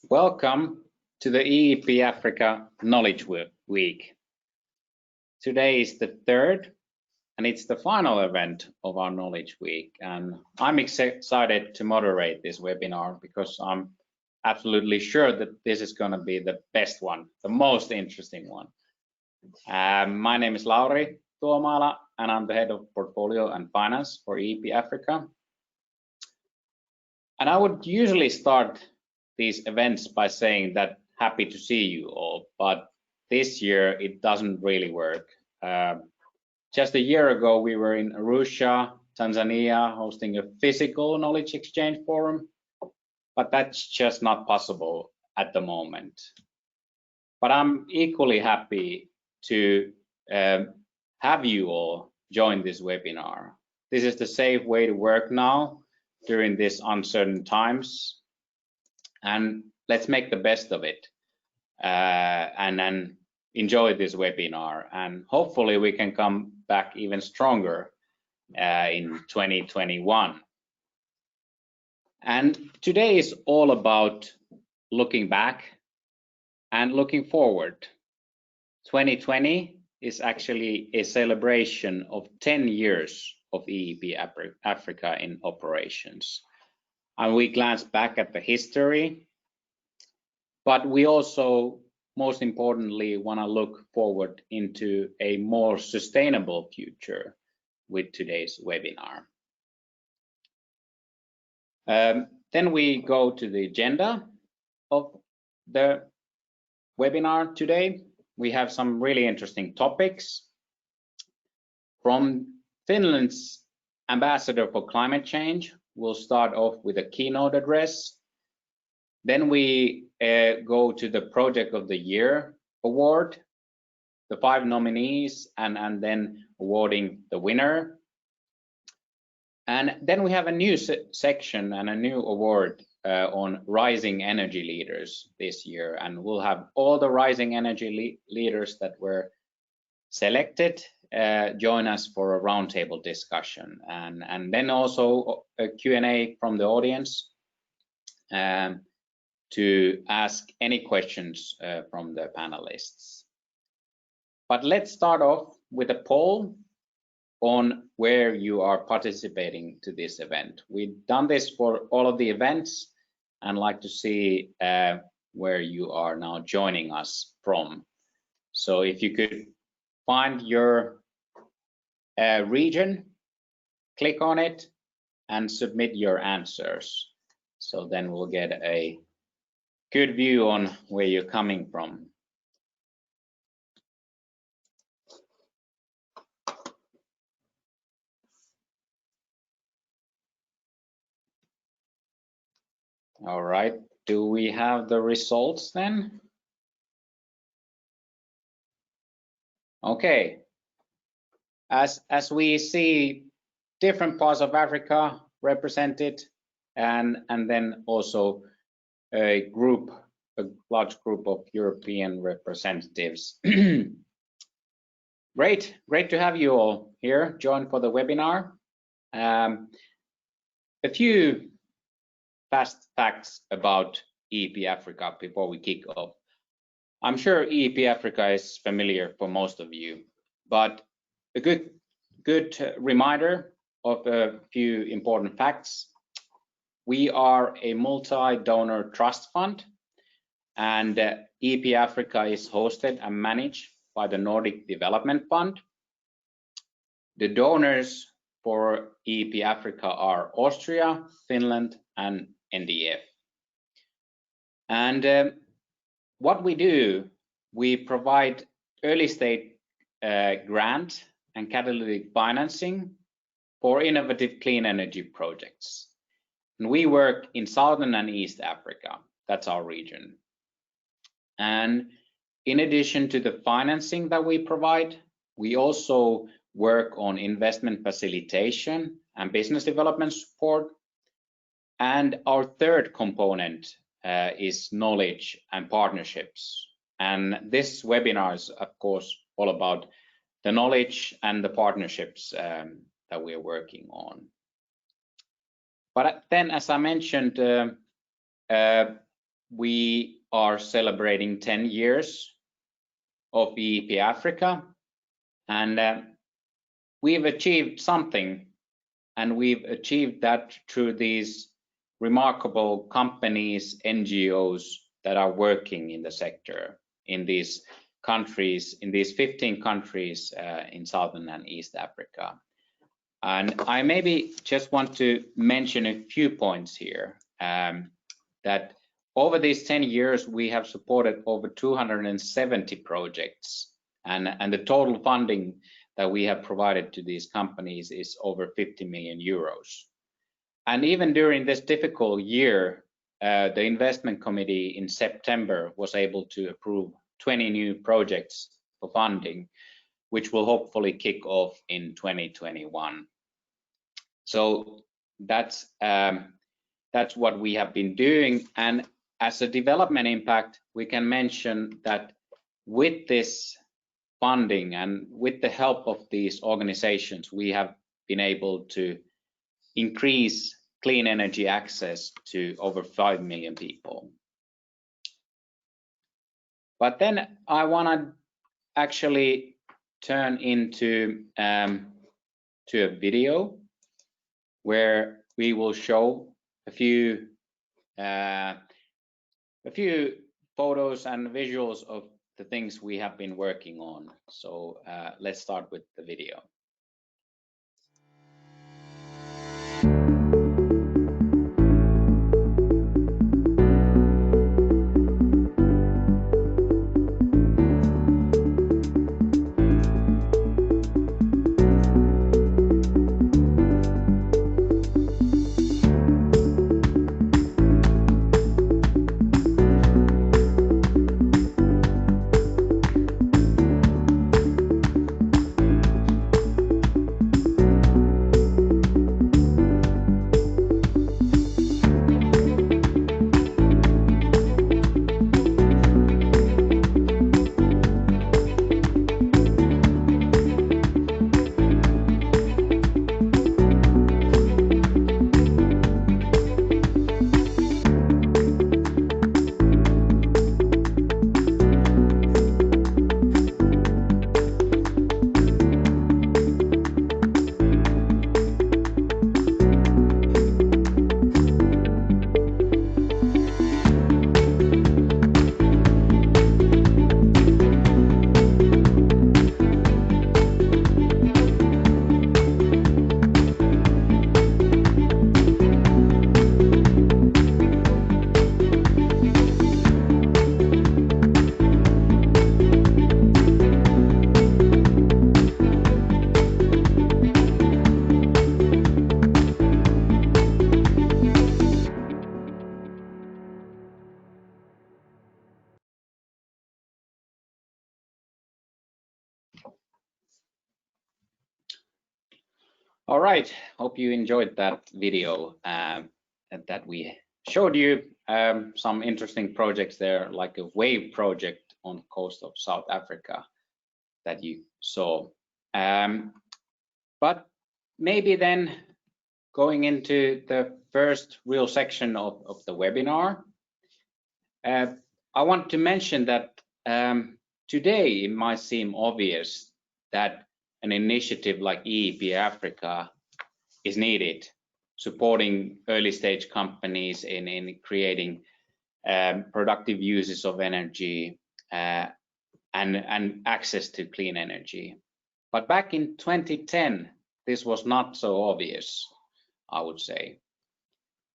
Welcome to the EEP Africa Knowledge Week. Today is the third and it's the final event of our Knowledge Week, and I'm excited to moderate this webinar because I'm absolutely sure that this is going to be the best one, the most interesting one. My name is Lauri Tuomala and I'm the head of portfolio and finance for EEP Africa. And I would usually start these events by saying that happy to see you all, but this year it doesn't really work. Just a year ago we were in Arusha, Tanzania, hosting a physical knowledge exchange forum, but that's just not possible at the moment. But I'm equally happy to have you all join this webinar. This is the safe way to work now during these uncertain times, and let's make the best of it and then enjoy this webinar, and hopefully we can come back even stronger in 2021. And today is all about looking back and looking forward. 2020 is actually a celebration of 10 years of EEP Africa in operations. And we glance back at the history, but we also, most importantly, want to look forward into a more sustainable future with today's webinar. Then we go to the agenda of the webinar today. We have some really interesting topics. From Finland's Ambassador for Climate Change, we'll start off with a keynote address. Then we go to the Project of the Year award, the 5 nominees, and then awarding the winner. And then we have a new section and a new award on rising energy leaders this year, and we'll have all the rising energy leaders that were selected join us for a roundtable discussion, and then also a Q&A from the audience to ask any questions from the panelists. But let's start off with a poll on where you are participating to this event. We've done this for all of the events and like to see where you are now joining us from. So if you could find your region, click on it and submit your answers. So then we'll get a good view on where you're coming from. All right, do we have the results then? Okay, as we see different parts of Africa represented, and then also a large group of European representatives. Great to have you all here join for the webinar. A few fast facts about EEP Africa before we kick off. I'm sure EEP Africa is familiar for most of you, but a good reminder of a few important facts. We are a multi-donor trust fund, and EEP Africa is hosted and managed by the Nordic Development Fund. The donors for EEP Africa are Austria, Finland, and NDF. And what we do, we provide early stage grant and catalytic financing for innovative clean energy projects. And we work in Southern and East Africa. That's our region. And in addition to the financing that we provide, we also work on investment facilitation and business development support. And our third component is knowledge and partnerships. And this webinar is, of course, all about the knowledge and the partnerships that we're working on. But then, as I mentioned, we are celebrating 10 years of EEP Africa, and we've achieved something, and we've achieved that through these remarkable companies, NGOs that are working in the sector in these countries, in these 15 countries in Southern and East Africa. And I maybe just want to mention a few points here, that over these 10 years, we have supported over 270 projects, and the total funding that we have provided to these companies is over 50 million euros. And even during this difficult year, the investment committee in September was able to approve 20 new projects for funding, which will hopefully kick off in 2021. So that's what we have been doing. And as a development impact, we can mention that with this funding and with the help of these organizations, we have been able to increase clean energy access to over 5 million people. But then I want to actually turn into to a video where we will show a few photos and visuals of the things we have been working on. So let's start with the video. All right, hope you enjoyed that video that we showed you some interesting projects there, like a wave project on the coast of South Africa that you saw. But maybe then going into the first real section of the webinar, I want to mention that today it might seem obvious that an initiative like EEP Africa is needed, supporting early stage companies in creating productive uses of energy and access to clean energy. But back in 2010, this was not so obvious, I would say.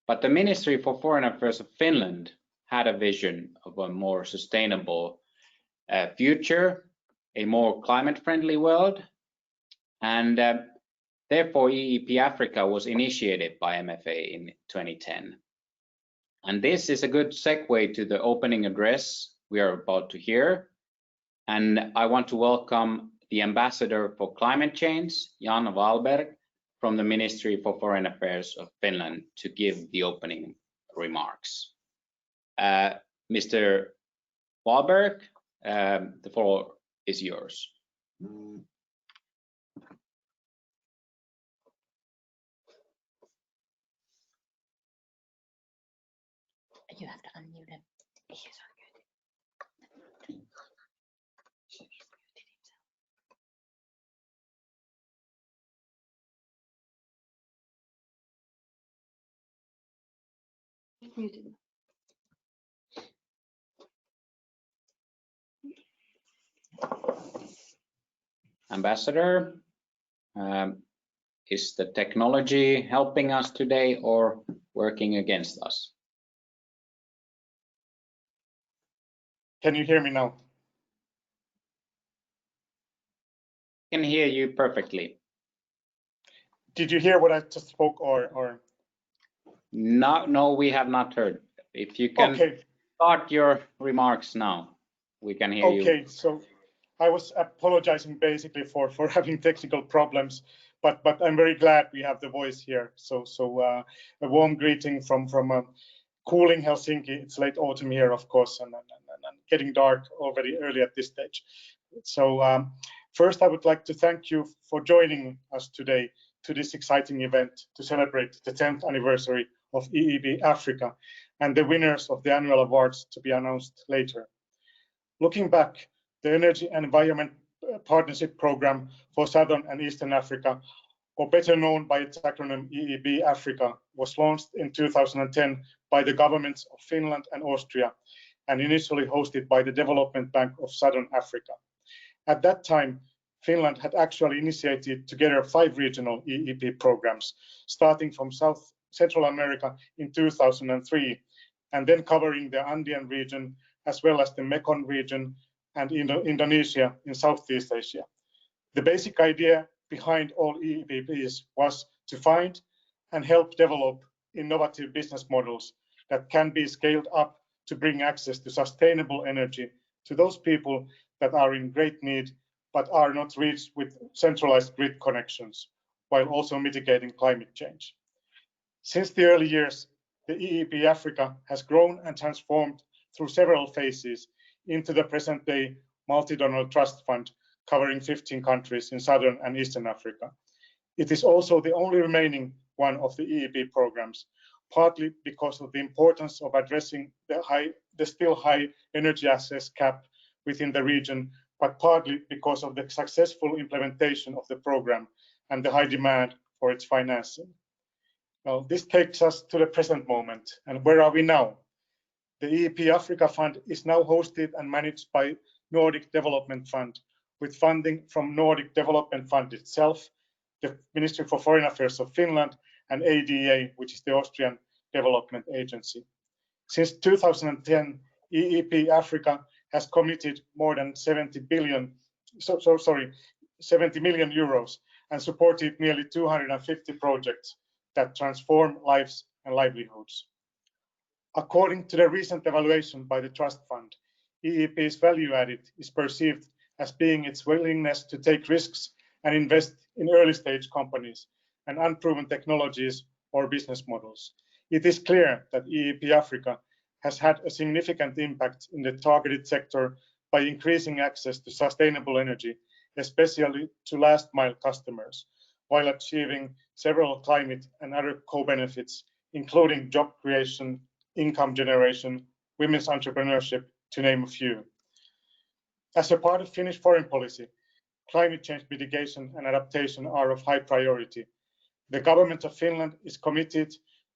But the Ministry for Foreign Affairs of Finland had a vision of a more sustainable future, a more climate-friendly world, and therefore EEP Africa was initiated by MFA in 2010. And this is a good segue to the opening address we are about to hear. And I want to welcome the Ambassador for Climate Change, Jan Wahlberg, from the Ministry for Foreign Affairs of Finland, to give the opening remarks. Mr. Wahlberg, the floor is yours. You have to unmute him. Ambassador, is the technology helping us today or working against us? Can you hear me now? I can hear you perfectly. Did you hear what I just spoke or? No, we have not heard. If you can start your remarks now, we can hear you. Okay, so I was apologizing basically for having technical problems, but I'm very glad we have the voice here. So a warm greeting from cooling Helsinki. It's late autumn here, of course, and getting dark already early at this stage. So first, I would like to thank you for joining us today to this exciting event to celebrate the 10th anniversary of EEP Africa and the winners of the annual awards to be announced later. Looking back, the Energy and Environment Partnership Program for Southern and Eastern Africa, or better known by its acronym EEP Africa, was launched in 2010 by the governments of Finland and Austria, and initially hosted by the Development Bank of Southern Africa. At that time, Finland had actually initiated together 5 regional EEP programs, starting from Central America in 2003, and then covering the Andean region, as well as the Mekong region and Indonesia in Southeast Asia. The basic idea behind all EEPs was to find and help develop innovative business models that can be scaled up to bring access to sustainable energy to those people that are in great need but are not reached with centralized grid connections, while also mitigating climate change. Since the early years, the EEP Africa has grown and transformed through several phases into the present-day multi-donor trust fund covering 15 countries in Southern and Eastern Africa. It is also the only remaining one of the EEP programs, partly because of the importance of addressing the still high energy access cap within the region, but partly because of the successful implementation of the program and the high demand for its financing. Well, this takes us to the present moment. And where are we now? The EEP Africa Fund is now hosted and managed by Nordic Development Fund, with funding from Nordic Development Fund itself, the Ministry for Foreign Affairs of Finland, and ADA, which is the Austrian Development Agency. Since 2010, EEP Africa has committed more than 70 million euros and supported nearly 250 projects that transform lives and livelihoods. According to the recent evaluation by the Trust Fund, EEP's value added is perceived as being its willingness to take risks and invest in early stage companies and unproven technologies or business models. It is clear that EEP Africa has had a significant impact in the targeted sector by increasing access to sustainable energy, especially to last mile customers, while achieving several climate and other co-benefits, including job creation, income generation, women's entrepreneurship, to name a few. As a part of Finnish foreign policy, climate change mitigation and adaptation are of high priority. The government of Finland is committed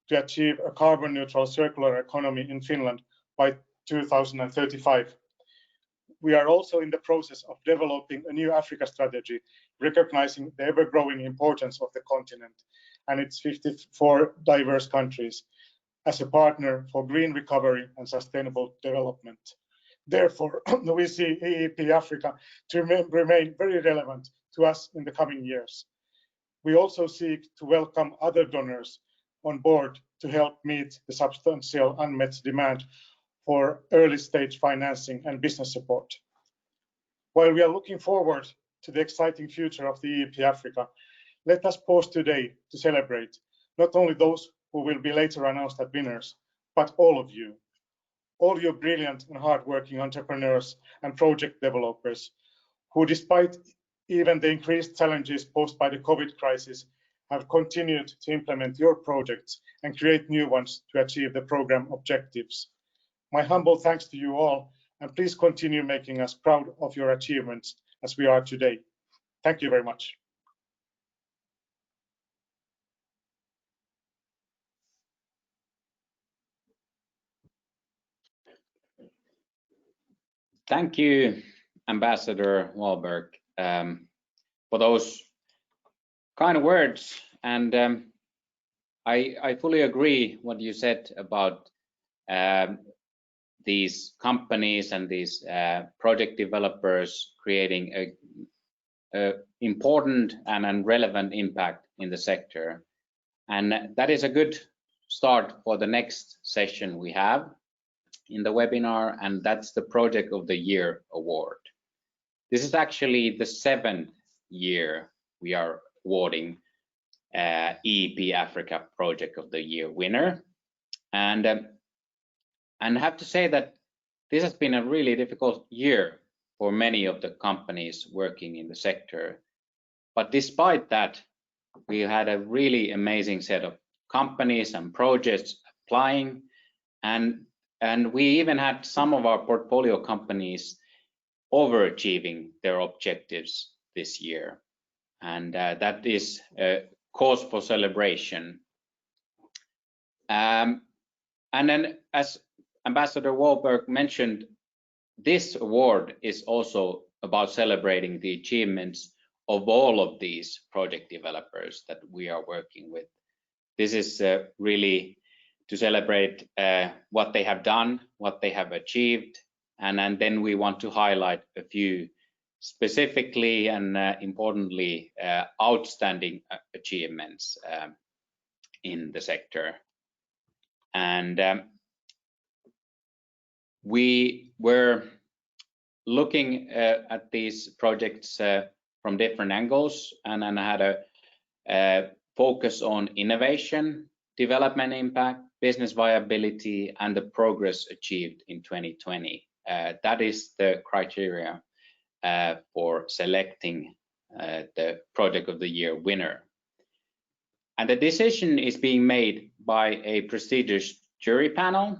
to achieve a carbon neutral circular economy in Finland by 2035. We are also in the process of developing a new Africa strategy, recognizing the ever-growing importance of the continent and its 54 diverse countries as a partner for green recovery and sustainable development. Therefore, we see EEP Africa to remain very relevant to us in the coming years. We also seek to welcome other donors on board to help meet the substantial unmet demand for early stage financing and business support. While we are looking forward to the exciting future of the EEP Africa, let us pause today to celebrate not only those who will be later announced as winners, but all of you, all your brilliant and hardworking entrepreneurs and project developers who, despite even the increased challenges posed by the COVID crisis, have continued to implement your projects and create new ones to achieve the program objectives. My humble thanks to you all, and please continue making us proud of your achievements as we are today. Thank you very much. Thank you, Ambassador Wahlberg, for those kind words. And I fully agree what you said about these companies and these project developers creating a important and relevant impact in the sector. And that is a good start for the next session we have in the webinar, and that's the Project of the Year award. This is actually the 7th year we are awarding EEP Africa Project of the Year winner. And I have to say that this has been a really difficult year for many of the companies working in the sector. But despite that, we had a really amazing set of companies and projects applying, and we even had some of our portfolio companies overachieving their objectives this year. And that is a cause for celebration. And then, as Ambassador Wahlberg mentioned, this award is also about celebrating the achievements of all of these project developers that we are working with. This is really to celebrate what they have done, what they have achieved, and then we want to highlight a few specifically and importantly outstanding achievements in the sector. And we were looking at these projects from different angles, and had a focus on innovation, development impact, business viability, and the progress achieved in 2020. That is the criteria for selecting the Project of the Year winner. And the decision is being made by a prestigious jury panel,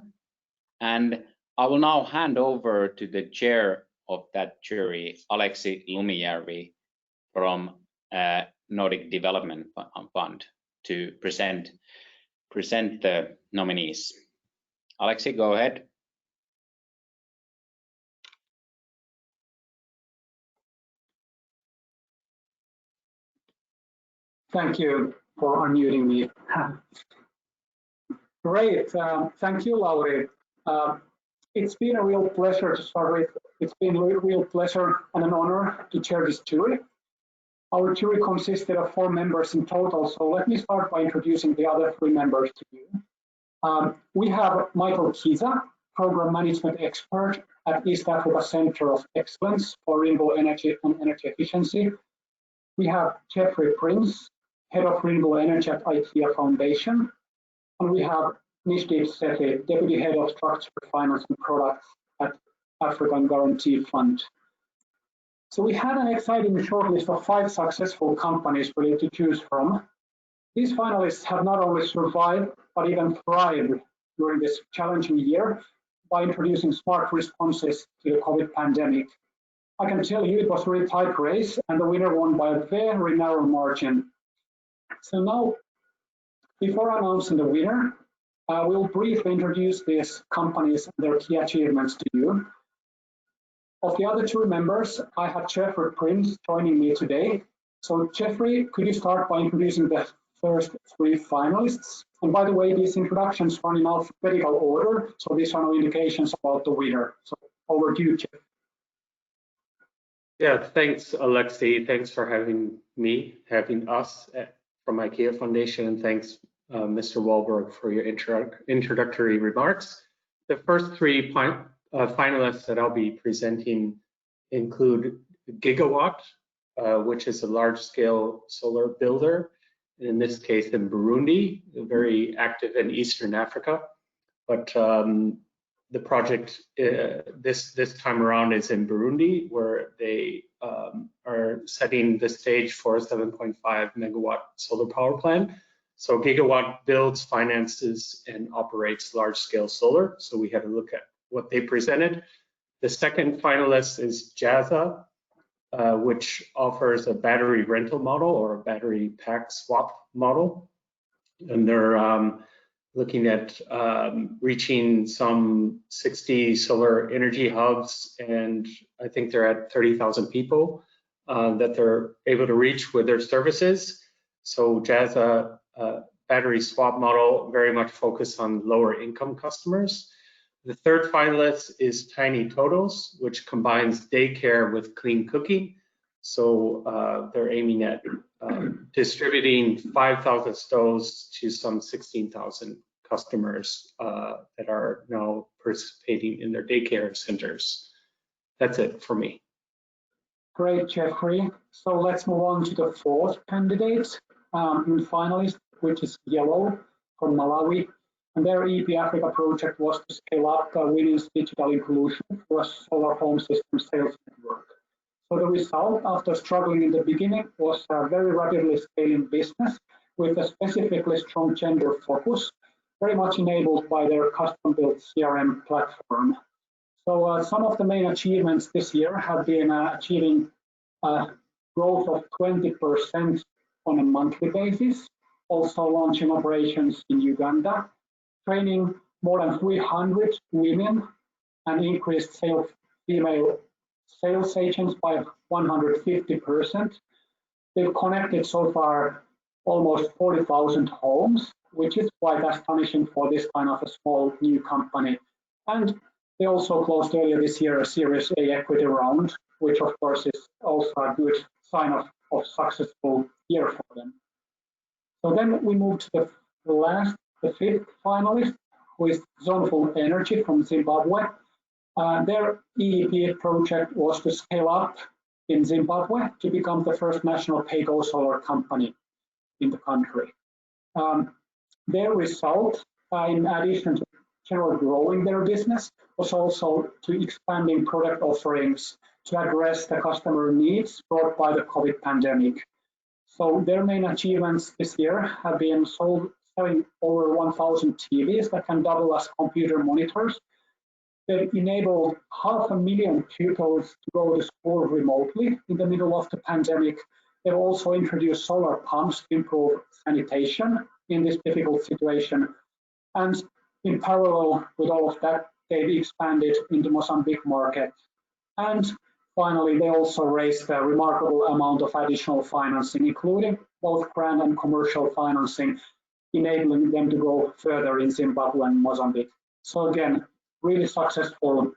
and I will now hand over to the chair of that jury, Aleksi Lumijärvi from Nordic Development Fund, to present the nominees. Aleksi, go ahead. Thank you for unmuting me. Great, thank you, Lauri. It's been a real pleasure to start with. It's been a real pleasure and an honor to chair this jury. Our jury consisted of 4 members in total, so let me start by introducing the other 3 members to you. We have Michael Kiza, Program Management Expert at East Africa Center of Excellence for Renewable Energy and Energy Efficiency. We have Jeffrey Prince, Head of Renewable Energy at IKEA Foundation. And we have Nishdeep Sethi, Deputy Head of Structured Finance and Products at African Guarantee Fund. So we had an exciting shortlist of 5 successful companies really to choose from. These finalists have not only survived, but even thrived during this challenging year by introducing smart responses to the COVID pandemic. I can tell you it was a really tight race, and the winner won by a very narrow margin. So now, before announcing the winner, I will briefly introduce these companies and their key achievements to you. Of the other 2 members, I have Jeffrey Prince joining me today. So Jeffrey, could you start by introducing the first 3 finalists? And by the way, these introductions run in alphabetical order, so these are no indications about the winner. So over to you, Jeff. Yeah, thanks, Aleksi. Thanks for having us from IKEA Foundation, and thanks, Mr. Wahlberg, for your introductory remarks. The first 3 finalists that I'll be presenting include Gigawatt, which is a large-scale solar builder, in this case in Burundi, very active in Eastern Africa. But the project this time around is in Burundi, where they are setting the stage for a 7.5 megawatt solar power plant. So Gigawatt builds, finances, and operates large-scale solar. So we had a look at what they presented. The second finalist is Jazza, which offers a battery rental model or a battery pack swap model. And they're looking at reaching some 60 solar energy hubs, and I think they're at 30,000 people that they're able to reach with their services. So Jazza battery swap model very much focused on lower income customers. The third finalist is Tiny Totals, which combines daycare with clean cooking. So they're aiming at distributing 5,000 stoves to some 16,000 customers that are now participating in their daycare centers. That's it for me. Great, Jeffrey. So let's move on to the fourth candidate and finalist, which is Yellow from Malawi. And their EEP Africa project was to scale up the Women's Digital Inclusion for a solar home system sales network. So the result, after struggling in the beginning, was a very rapidly scaling business with a specifically strong gender focus, very much enabled by their custom-built CRM platform. So some of the main achievements this year have been achieving growth of 20% on a monthly basis, also launching operations in Uganda, training more than 300 women, and increased female sales agents by 150%. They've connected so far almost 40,000 homes, which is quite astonishing for this kind of a small new company. And they also closed earlier this year a Series A equity round, which of course is also a good sign of successful year for them. So then we move to the fifth finalist, who is ZONFUL Energy from Zimbabwe. Their EEP project was to scale up in Zimbabwe to become the first national pay-go solar company in the country. Their result, in addition to generally growing their business, was also to expanding product offerings to address the customer needs brought by the COVID pandemic. So their main achievements this year have been selling over 1,000 TVs that can double as computer monitors. They've enabled 500,000 pupils to go to school remotely in the middle of the pandemic. They've also introduced solar pumps to improve sanitation in this difficult situation. And in parallel with all of that, they've expanded into Mozambique market. And finally, they also raised a remarkable amount of additional financing, including both grant and commercial financing, enabling them to go further in Zimbabwe and Mozambique. So again, really successful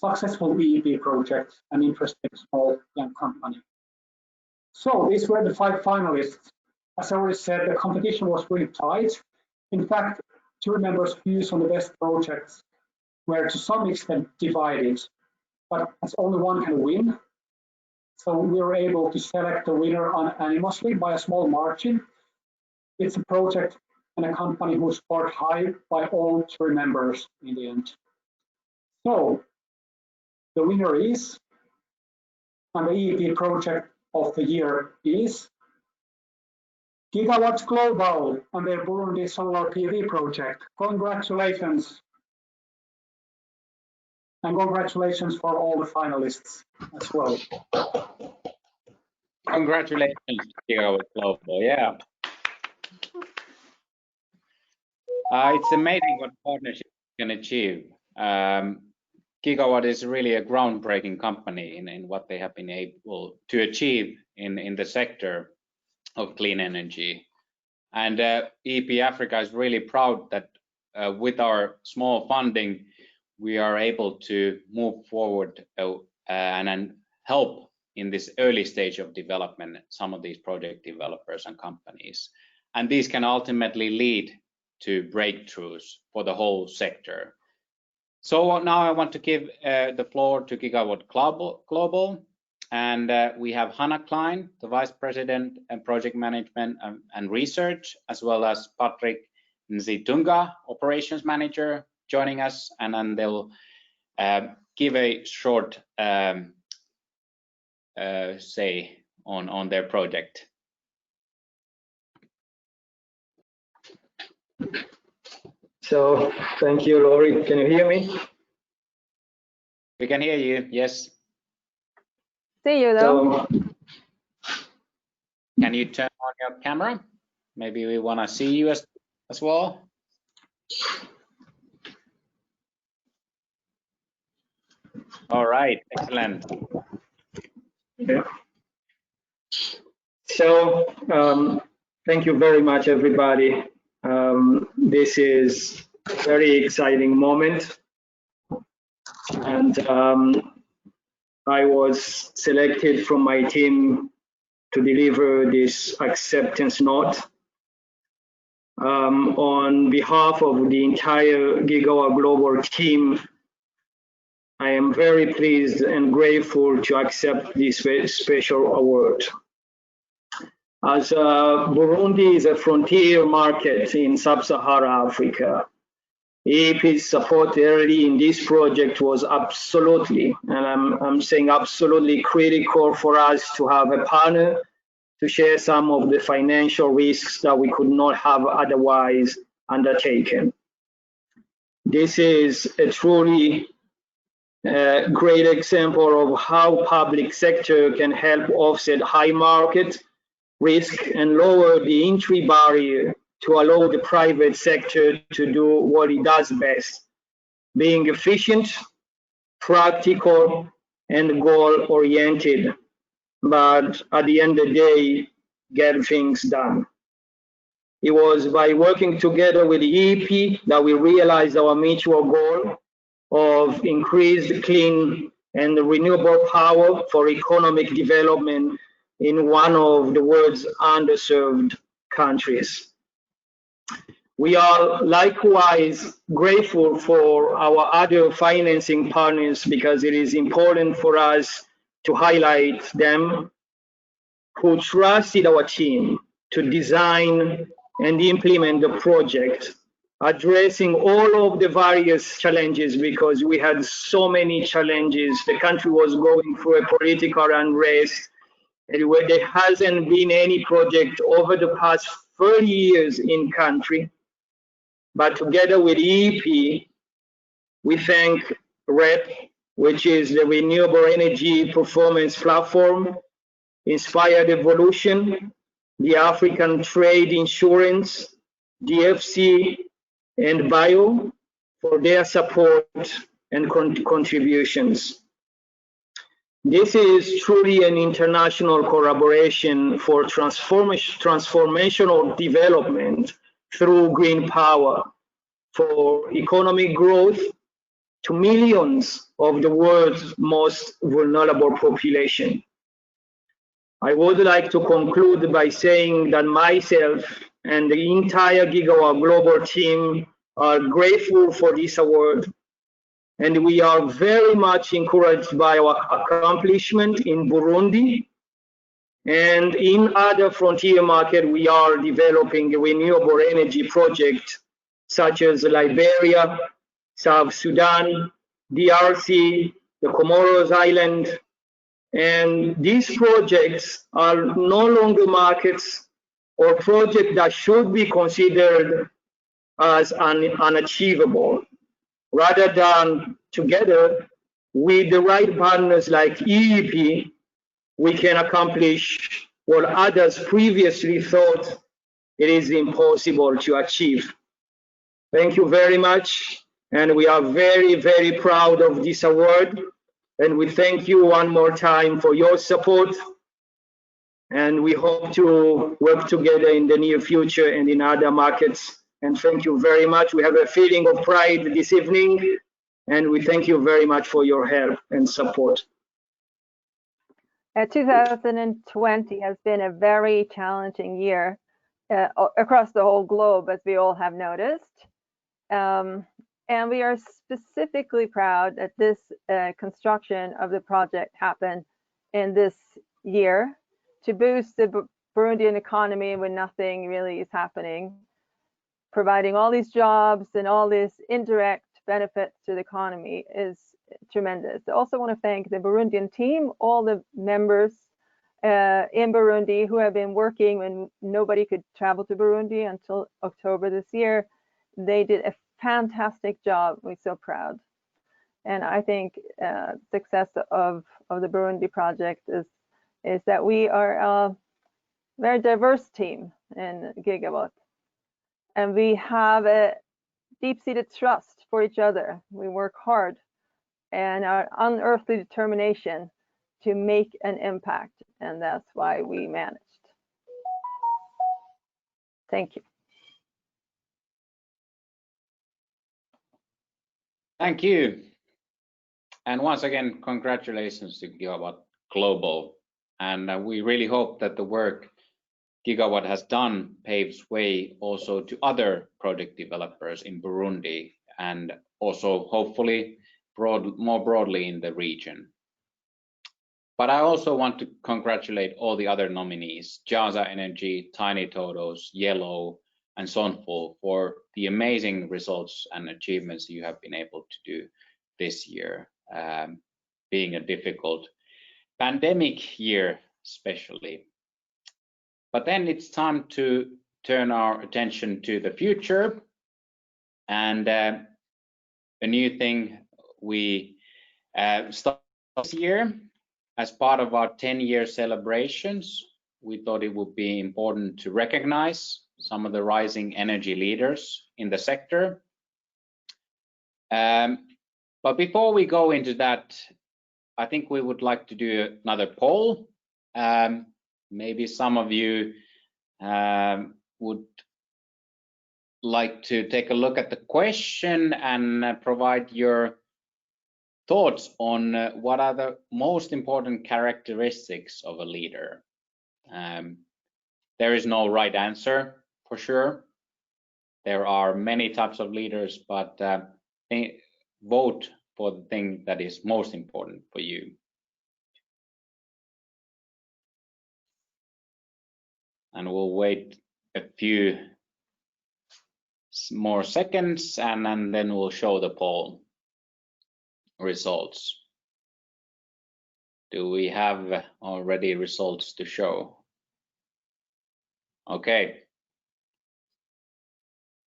EEP project, an interesting small young company. So these were the 5 finalists. As I already said, the competition was really tight. In fact, jury members' views on the best projects were to some extent divided, but as only one can win, so we were able to select the winner unanimously by a small margin. It's a project and a company who scored high by all jury members in the end. So the winner is, and the EEP project of the year is, Gigawatt Global and their Burundi Solar PV project. Congratulations. And congratulations for all the finalists as well. Congratulations, Gigawatt Global. Yeah. It's amazing what partnership can achieve. Gigawatt is really a groundbreaking company in what they have been able to achieve in the sector of clean energy. And EEP Africa is really proud that with our small funding, we are able to move forward and help in this early stage of development some of these project developers and companies. And these can ultimately lead to breakthroughs for the whole sector. So now I want to give the floor to Gigawatt Global. And we have Hannah Klein, the Vice President and Project Management and Research, as well as Patrick Nzitunga, Operations Manager, joining us, and then they'll give a short say on their project. So thank you, Lori. Can you hear me? We can hear you, yes. See you though. Can you turn on your camera? Maybe we want to see you as well. All right, excellent. Yeah. So thank you very much, everybody. This is a very exciting moment. And I was selected from my team to deliver this acceptance note. On behalf of the entire Gigawatt Global team, I am very pleased and grateful to accept this special award. As Burundi is a frontier market in sub-Saharan Africa, EEP's support early in this project was absolutely, and I'm saying absolutely critical for us to have a partner to share some of the financial risks that we could not have otherwise undertaken. This is a truly great example of how public sector can help offset high market risk and lower the entry barrier to allow the private sector to do what it does best, being efficient, practical, and goal-oriented, but at the end of the day, get things done. It was by working together with the EEP that we realized our mutual goal of increased clean and renewable power for economic development in one of the world's underserved countries. We are likewise grateful for our other financing partners because it is important for us to highlight them who trusted our team to design and implement the project, addressing all of the various challenges because we had so many challenges. The country was going through a political unrest, and where there hasn't been any project over the past 30 years in country. But together with EEP, we thank REP, which is the Renewable Energy Performance Platform, Inspired Evolution, the African Trade Insurance, DFC, and BIO for their support and contributions. This is truly an international collaboration for transformational development through green power for economic growth to millions of the world's most vulnerable population. I would like to conclude by saying that myself and the entire Gigawatt Global team are grateful for this award, and we are very much encouraged by our accomplishment in Burundi. And in other frontier markets, we are developing a renewable energy project such as Liberia, South Sudan, DRC, the Comoros Island. And these projects are no longer markets or projects that should be considered as unachievable. Rather than together with the right partners like EEP, we can accomplish what others previously thought it is impossible to achieve. Thank you very much. And we are very, very proud of this award. And we thank you one more time for your support. And we hope to work together in the near future and in other markets. And thank you very much. We have a feeling of pride this evening. And we thank you very much for your help and support. 2020 has been a very challenging year across the whole globe, as we all have noticed. And we are specifically proud that this construction of the project happened in this year to boost the Burundian economy when nothing really is happening, providing all these jobs and all these indirect benefits to the economy is tremendous. I also want to thank the Burundian team, all the members in Burundi who have been working when nobody could travel to Burundi until October this year. They did a fantastic job. We're so proud. And I think success of the Burundi project is that we are a very diverse team in Gigawatt, and we have a deep-seated trust for each other. We work hard and our unearthly determination to make an impact, and that's why we managed. Thank you. Thank you. And once again, congratulations to Gigawatt Global. And we really hope that the work Gigawatt has done paves way also to other project developers in Burundi, and also hopefully more broadly in the region. But I also want to congratulate all the other nominees, Jaza Energy, Tiny Totos, Yellow, and ZONFUL, for the amazing results and achievements you have been able to do this year, being a difficult pandemic year especially. But then it's time to turn our attention to the future, and a new thing we started this year. As part of our 10-year celebrations, we thought it would be important to recognize some of the rising energy leaders in the sector. But before we go into that, I think we would like to do another poll. Maybe some of you would like to take a look at the question and provide your thoughts on what are the most important characteristics of a leader. There is no right answer for sure. There are many types of leaders, but vote for the thing that is most important for you. And we'll wait a few more seconds, and then we'll show the poll results. Do we have already results to show? Okay,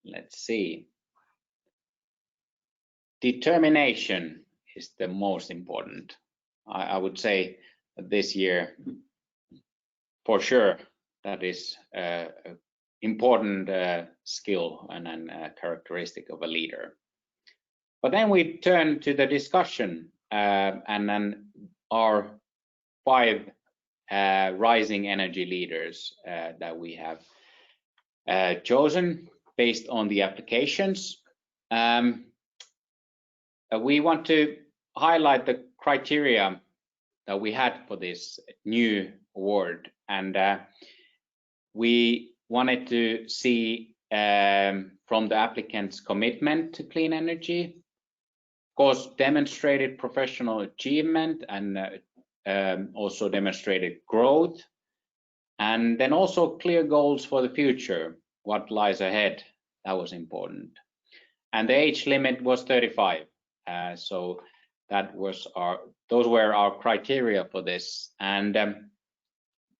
let's see. Determination is the most important. I would say this year, for sure, that is an important skill and a characteristic of a leader. But then we turn to the discussion, and then our 5 rising energy leaders that we have chosen based on the applications. We want to highlight the criteria that we had for this new award, and we wanted to see from the applicant's commitment to clean energy, of course, demonstrated professional achievement, and also demonstrated growth, and then also clear goals for the future, what lies ahead. That was important. And the age limit was 35. So that was those were our criteria for this. And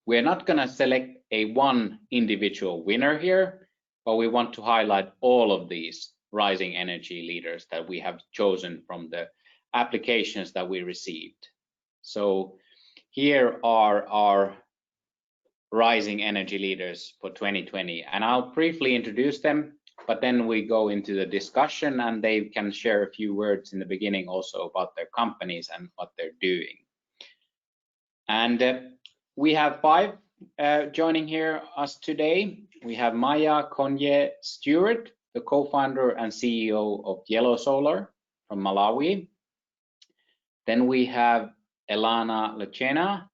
we're not going to select one individual winner here, but we want to highlight all of these rising energy leaders that we have chosen from the applications that we received. So here are our rising energy leaders for 2020, and I'll briefly introduce them, but then we go into the discussion and they can share a few words in the beginning also about their companies and what they're doing. And we have 5 joining here us today. We have Maya Konye Stewart, the co-founder and CEO of Yellow Solar from Malawi. Then we have Elana Lachena,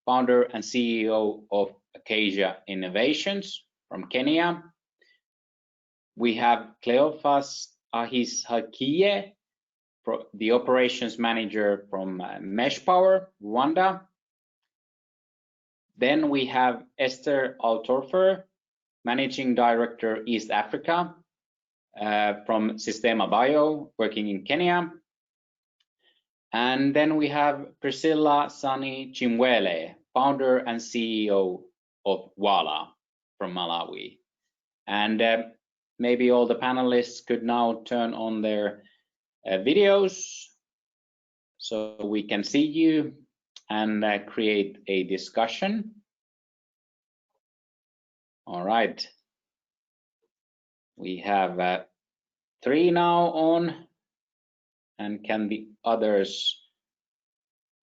founder and CEO of Acacia Innovations from Kenya. We have Cleophas Ahishakiye, the operations manager from Mesh Power, Rwanda. Then we have Esther Altorfer, managing director, East Africa, from Systema Bio, working in Kenya. And then we have Priscilla Sani Chimwele, founder and CEO of Wala from Malawi. And maybe all the panelists could now turn on their videos so we can see you and create a discussion. All right. We have 3 now on, and can the others?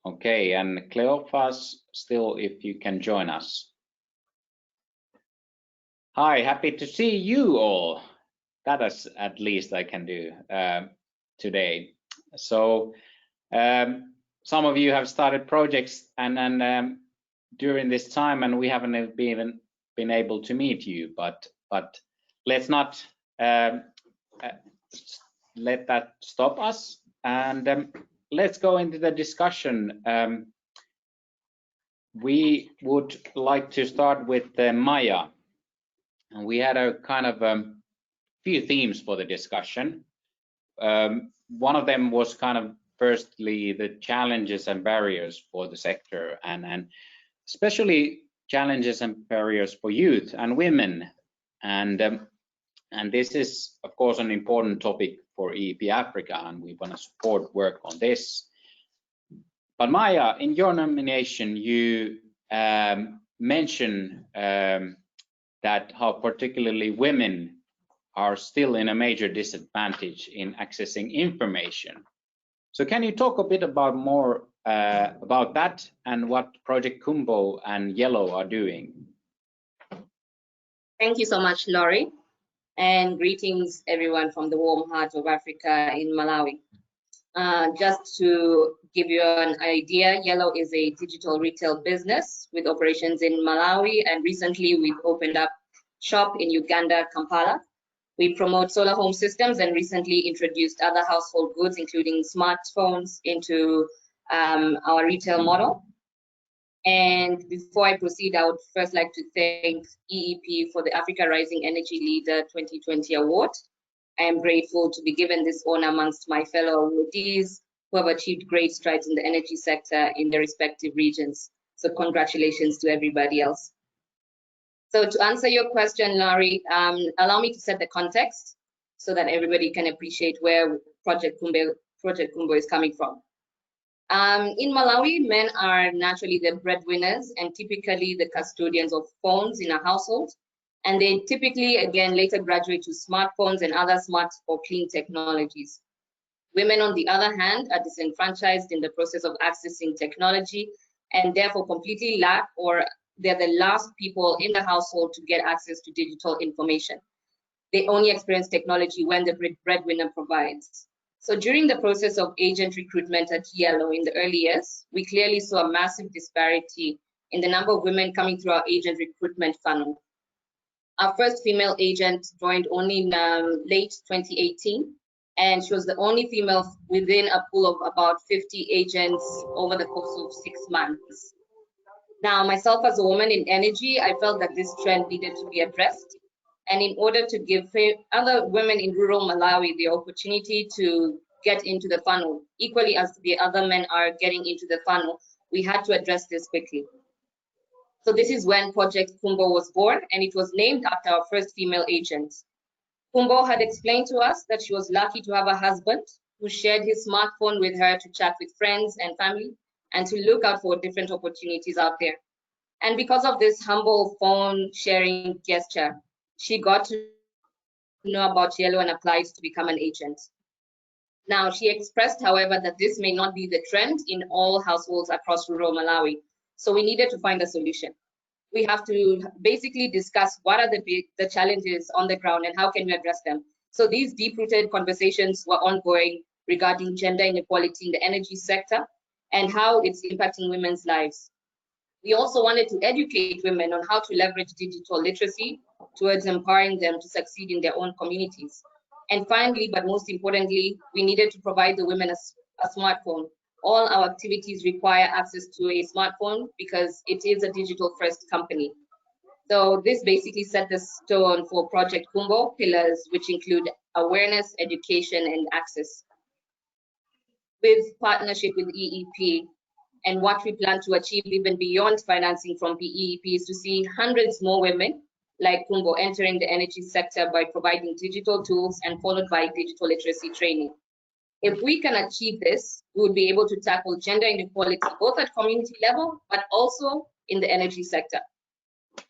Okay, and Cleophas, still, if you can join us. Hi, happy to see you all. That is at least I can do today. So some of you have started projects and during this time, and we haven't even been able to meet you, but let's not let that stop us, and let's go into the discussion. We would like to start with Maya, and we had a kind of few themes for the discussion. One of them was kind of firstly the challenges and barriers for the sector, and especially challenges and barriers for youth and women, and this is of course an important topic for EEP Africa, and we want to support work on this. But Maya, in your nomination, you mention that how particularly women are still in a major disadvantage in accessing information. So can you talk a bit about more about that and what Project Kumbo and Yellow are doing? Thank you so much, Laurie, and greetings everyone from the warm heart of Africa in Malawi. Just to give you an idea, Yellow is a digital retail business with operations in Malawi, and recently we've opened up shop in Uganda, Kampala. We promote solar home systems and recently introduced other household goods, including smartphones, into our retail model. And before I proceed, I would first like to thank EEP for the Africa Rising Energy Leader 2020 award. I am grateful to be given this honor amongst my fellow awardees who have achieved great strides in the energy sector in their respective regions. So congratulations to everybody else. So to answer your question, Laurie, allow me to set the context so that everybody can appreciate where Project Kumbo is coming from. In Malawi, men are naturally the breadwinners and typically the custodians of phones in a household. And they typically, again, later graduate to smartphones and other smart or clean technologies. Women, on the other hand, are disenfranchised in the process of accessing technology and therefore completely lack, or they're the last people in the household to get access to digital information. They only experience technology when the breadwinner provides. So during the process of agent recruitment at Yellow in the early years, we clearly saw a massive disparity in the number of women coming through our agent recruitment funnel. Our first female agent joined only in late 2018, and she was the only female within a pool of about 50 agents over the course of 6 months. Now, myself as a woman in energy, I felt that this trend needed to be addressed. And in order to give other women in rural Malawi the opportunity to get into the funnel, equally as the other men are getting into the funnel, we had to address this quickly. So this is when Project Kumbo was born, and it was named after our first female agent. Kumbo had explained to us that she was lucky to have a husband who shared his smartphone with her to chat with friends and family and to look out for different opportunities out there. And because of this humble phone sharing gesture, she got to know about Yellow and applied to become an agent. Now, she expressed, however, that this may not be the trend in all households across rural Malawi. So we needed to find a solution. We have to basically discuss what are the challenges on the ground and how can we address them. So these deep-rooted conversations were ongoing regarding gender inequality in the energy sector and how it's impacting women's lives. We also wanted to educate women on how to leverage digital literacy towards empowering them to succeed in their own communities. And finally, but most importantly, we needed to provide the women a smartphone. All our activities require access to a smartphone because it is a digital-first company. So this basically set the stone for Project Kumbo pillars, which include awareness, education, and access. With partnership with EEP, and what we plan to achieve even beyond financing from EEP is to see hundreds more women like Kumbo entering the energy sector by providing digital tools and followed by digital literacy training. If we can achieve this, we would be able to tackle gender inequality both at community level, but also in the energy sector.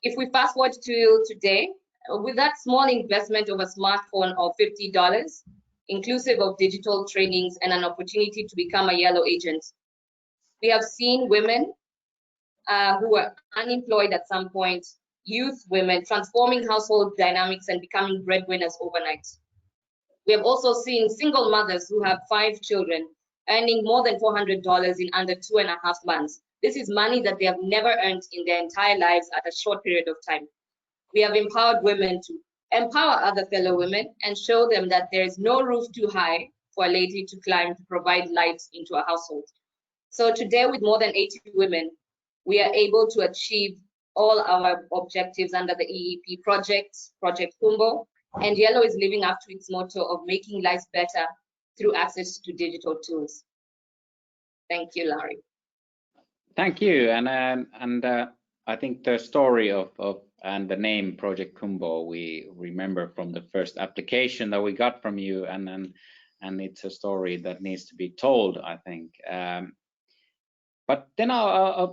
If we fast forward to today, with that small investment of a smartphone of $50, inclusive of digital trainings and an opportunity to become a yellow agent, we have seen women who were unemployed at some point, youth women transforming household dynamics and becoming breadwinners overnight. We have also seen single mothers who have 5 children earning more than $400 in under 2.5 months. This is money that they have never earned in their entire lives at a short period of time. We have empowered women to empower other fellow women and show them that there is no roof too high for a lady to climb to provide light into a household. So today, with more than 80 women, we are able to achieve all our objectives under the EEP project, Project Kumbo, and Yellow is living up to its motto of making life better through access to digital tools. Thank you, Larry. Thank you, and I think the story of and the name Project Kumbo we remember from the first application that we got from you, and it's a story that needs to be told, I think. But then I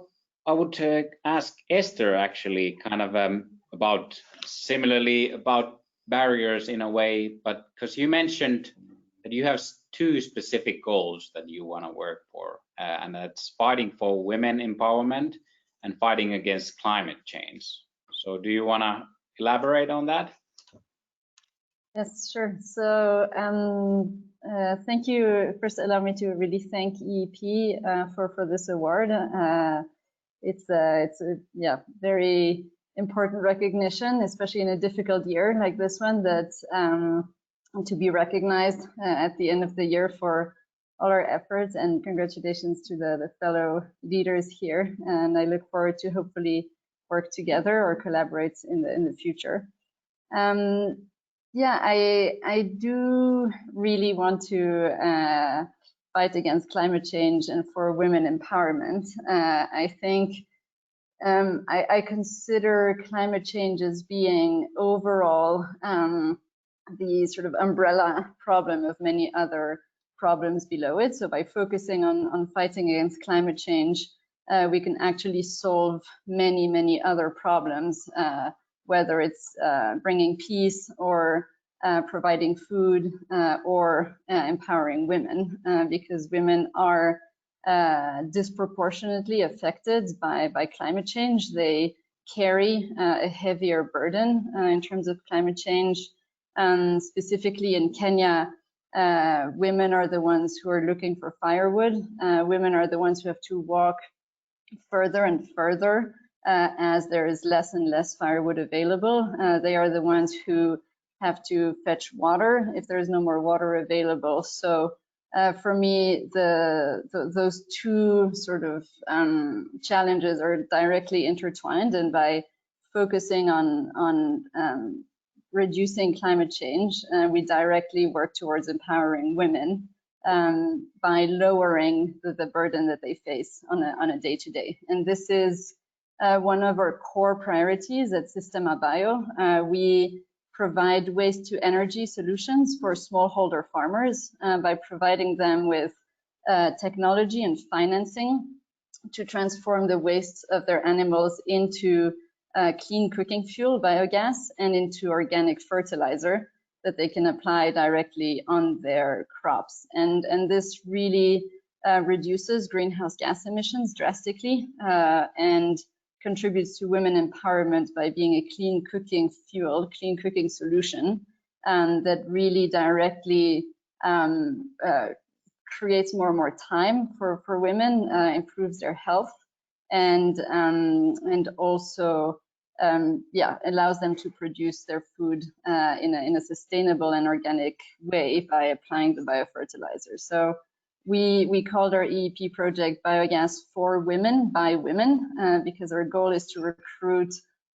would ask Esther actually kind of about similarly about barriers in a way, but because you mentioned that you have 2 specific goals that you want to work for, and that's fighting for women empowerment and fighting against climate change. So do you want to elaborate on that? Yes, sure. So thank you. First, allow me to really thank EEP for this award. It's a very important recognition, especially in a difficult year like this one, that to be recognized at the end of the year for all our efforts, and congratulations to the fellow leaders here. And I look forward to hopefully work together or collaborate in the future. Yeah, I do really want to fight against climate change and for women empowerment. I think I consider climate change as being overall the sort of umbrella problem of many other problems below it. So by focusing on fighting against climate change, we can actually solve many other problems, whether it's bringing peace or providing food or empowering women, because women are disproportionately affected by climate change. They carry a heavier burden in terms of climate change. Specifically in Kenya, women are the ones who are looking for firewood. Women are the ones who have to walk further and further as there is less and less firewood available. They are the ones who have to fetch water if there is no more water available. So for me, those 2 sort of challenges are directly intertwined, and by focusing on reducing climate change, we directly work towards empowering women by lowering the burden that they face on a day-to-day. And this is one of our core priorities at Sistema Bio. We provide waste to energy solutions for smallholder farmers by providing them with technology and financing to transform the waste of their animals into clean cooking fuel, biogas, and into organic fertilizer that they can apply directly on their crops. And this really reduces greenhouse gas emissions drastically and contributes to women empowerment by being a clean cooking fuel, clean cooking solution that really directly creates more and more time for women, improves their health, and also allows them to produce their food in a sustainable and organic way by applying the biofertilizer. So we called our EEP project Biogas for Women by Women because our goal is to recruit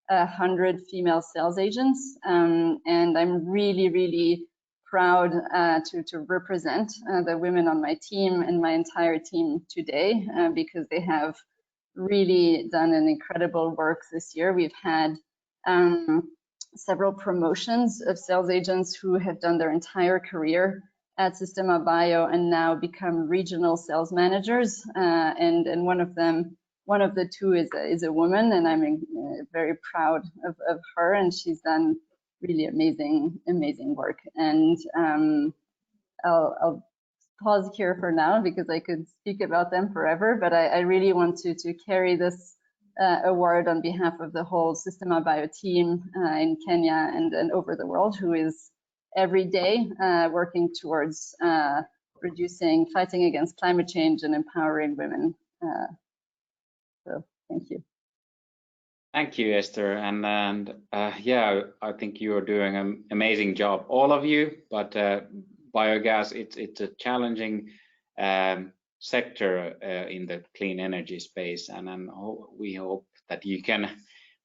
100 female sales agents, and I'm really proud to represent the women on my team and my entire team today because they have really done an incredible work this year. We've had several promotions of sales agents who have done their entire career at Systema Bio and now become regional sales managers. And one of the two is a woman, and I'm very proud of her, and she's done really amazing work. And I'll pause here for now because I could speak about them forever, but I really want to carry this award on behalf of the whole Systema Bio team in Kenya and over the world, who is every day working towards fighting against climate change and empowering women. So thank you. Thank you, Esther. And yeah, I think you are doing an amazing job, all of you. But biogas, it's a challenging sector in the clean energy space, and we hope that you can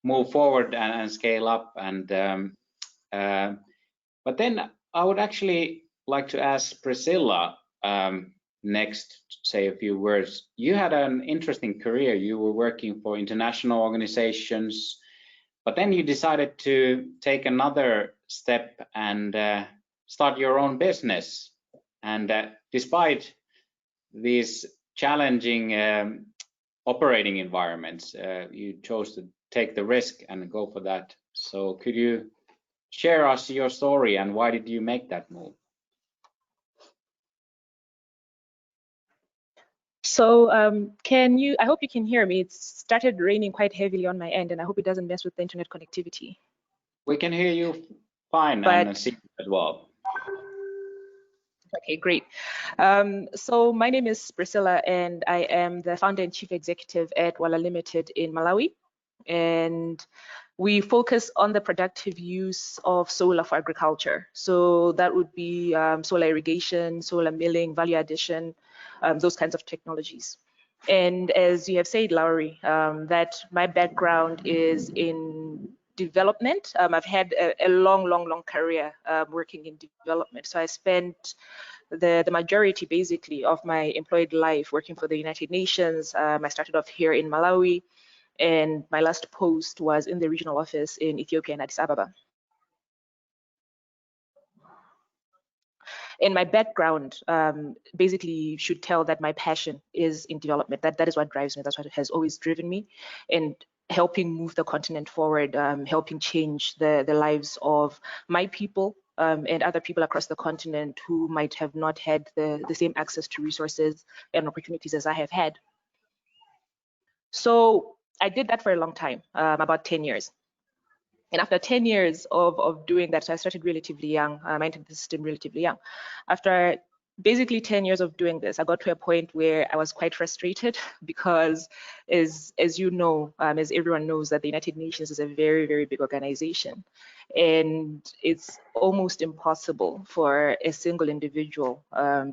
move forward and scale up. And but then I would actually like to ask Priscilla next, say a few words. You had an interesting career. You were working for international organizations, but then you decided to take another step and start your own business. And despite these challenging operating environments, you chose to take the risk and go for that. So could you share us your story and why did you make that move? So I hope you can hear me. It started raining quite heavily on my end, and I hope it doesn't mess with the internet connectivity. We can hear you fine and see you as well. Okay, great. So my name is Priscilla, and I am the founder and chief executive at Wala Limited in Malawi. And we focus on the productive use of solar for agriculture. So that would be solar irrigation, solar milling, value addition, those kinds of technologies. And as you have said, Lowry, that my background is in development. I've had a long career working in development. So I spent the majority basically of my employed life working for the United Nations. I started off here in Malawi, and my last post was in the regional office in Ethiopia and Addis Ababa. And my background basically should tell that my passion is in development. That is what drives me. That's what has always driven me, and helping move the continent forward, helping change the lives of my people and other people across the continent who might have not had the same access to resources and opportunities as I have had. So I did that for a long time, about 10 years. And after 10 years of doing that, so I started relatively young. I entered the system relatively young. After basically 10 years of doing this, I got to a point where I was quite frustrated because, as you know, as everyone knows, that the United Nations is a very big organization. And it's almost impossible for a single individual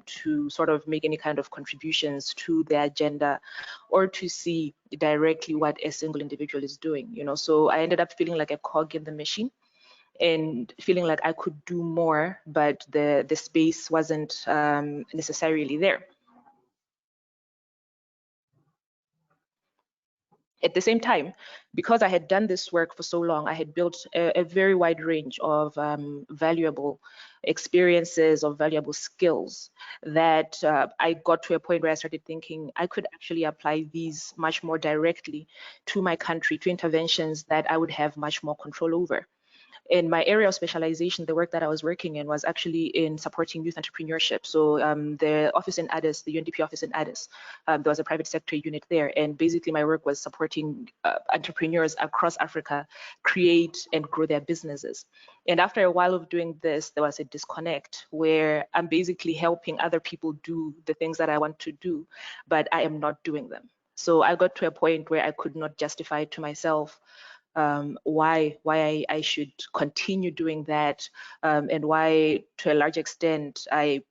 to sort of make any kind of contributions to the agenda or to see directly what a single individual is doing, you know. So I ended up feeling like a cog in the machine and feeling like I could do more, but the space wasn't necessarily there. At the same time, because I had done this work for so long, I had built a very wide range of valuable experiences, of valuable skills that I got to a point where I started thinking I could actually apply these much more directly to my country, to interventions that I would have much more control over. In my area of specialization, the work that I was working in was actually in supporting youth entrepreneurship. So the office in Addis, the UNDP office in Addis, there was a private sector unit there. And basically my work was supporting entrepreneurs across Africa create and grow their businesses. And after a while of doing this, there was a disconnect where I'm basically helping other people do the things that I want to do, but I am not doing them. So I got to a point where I could not justify to myself why I should continue doing that, and why, to a large extent, I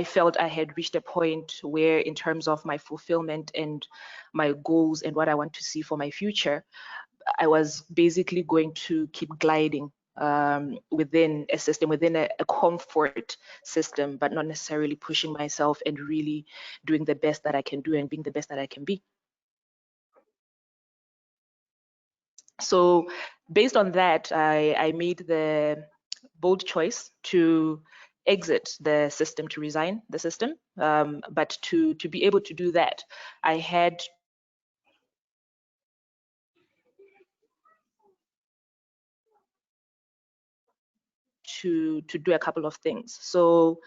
felt I had reached a point where, in terms of my fulfillment and my goals and what I want to see for my future, I was basically going to keep gliding within a system, within a comfort system, but not necessarily pushing myself and really doing the best that I can do and being the best that I can be. So based on that, I made the bold choice to exit the system, to resign the system. But to be able to do that, I had to do a couple of things. So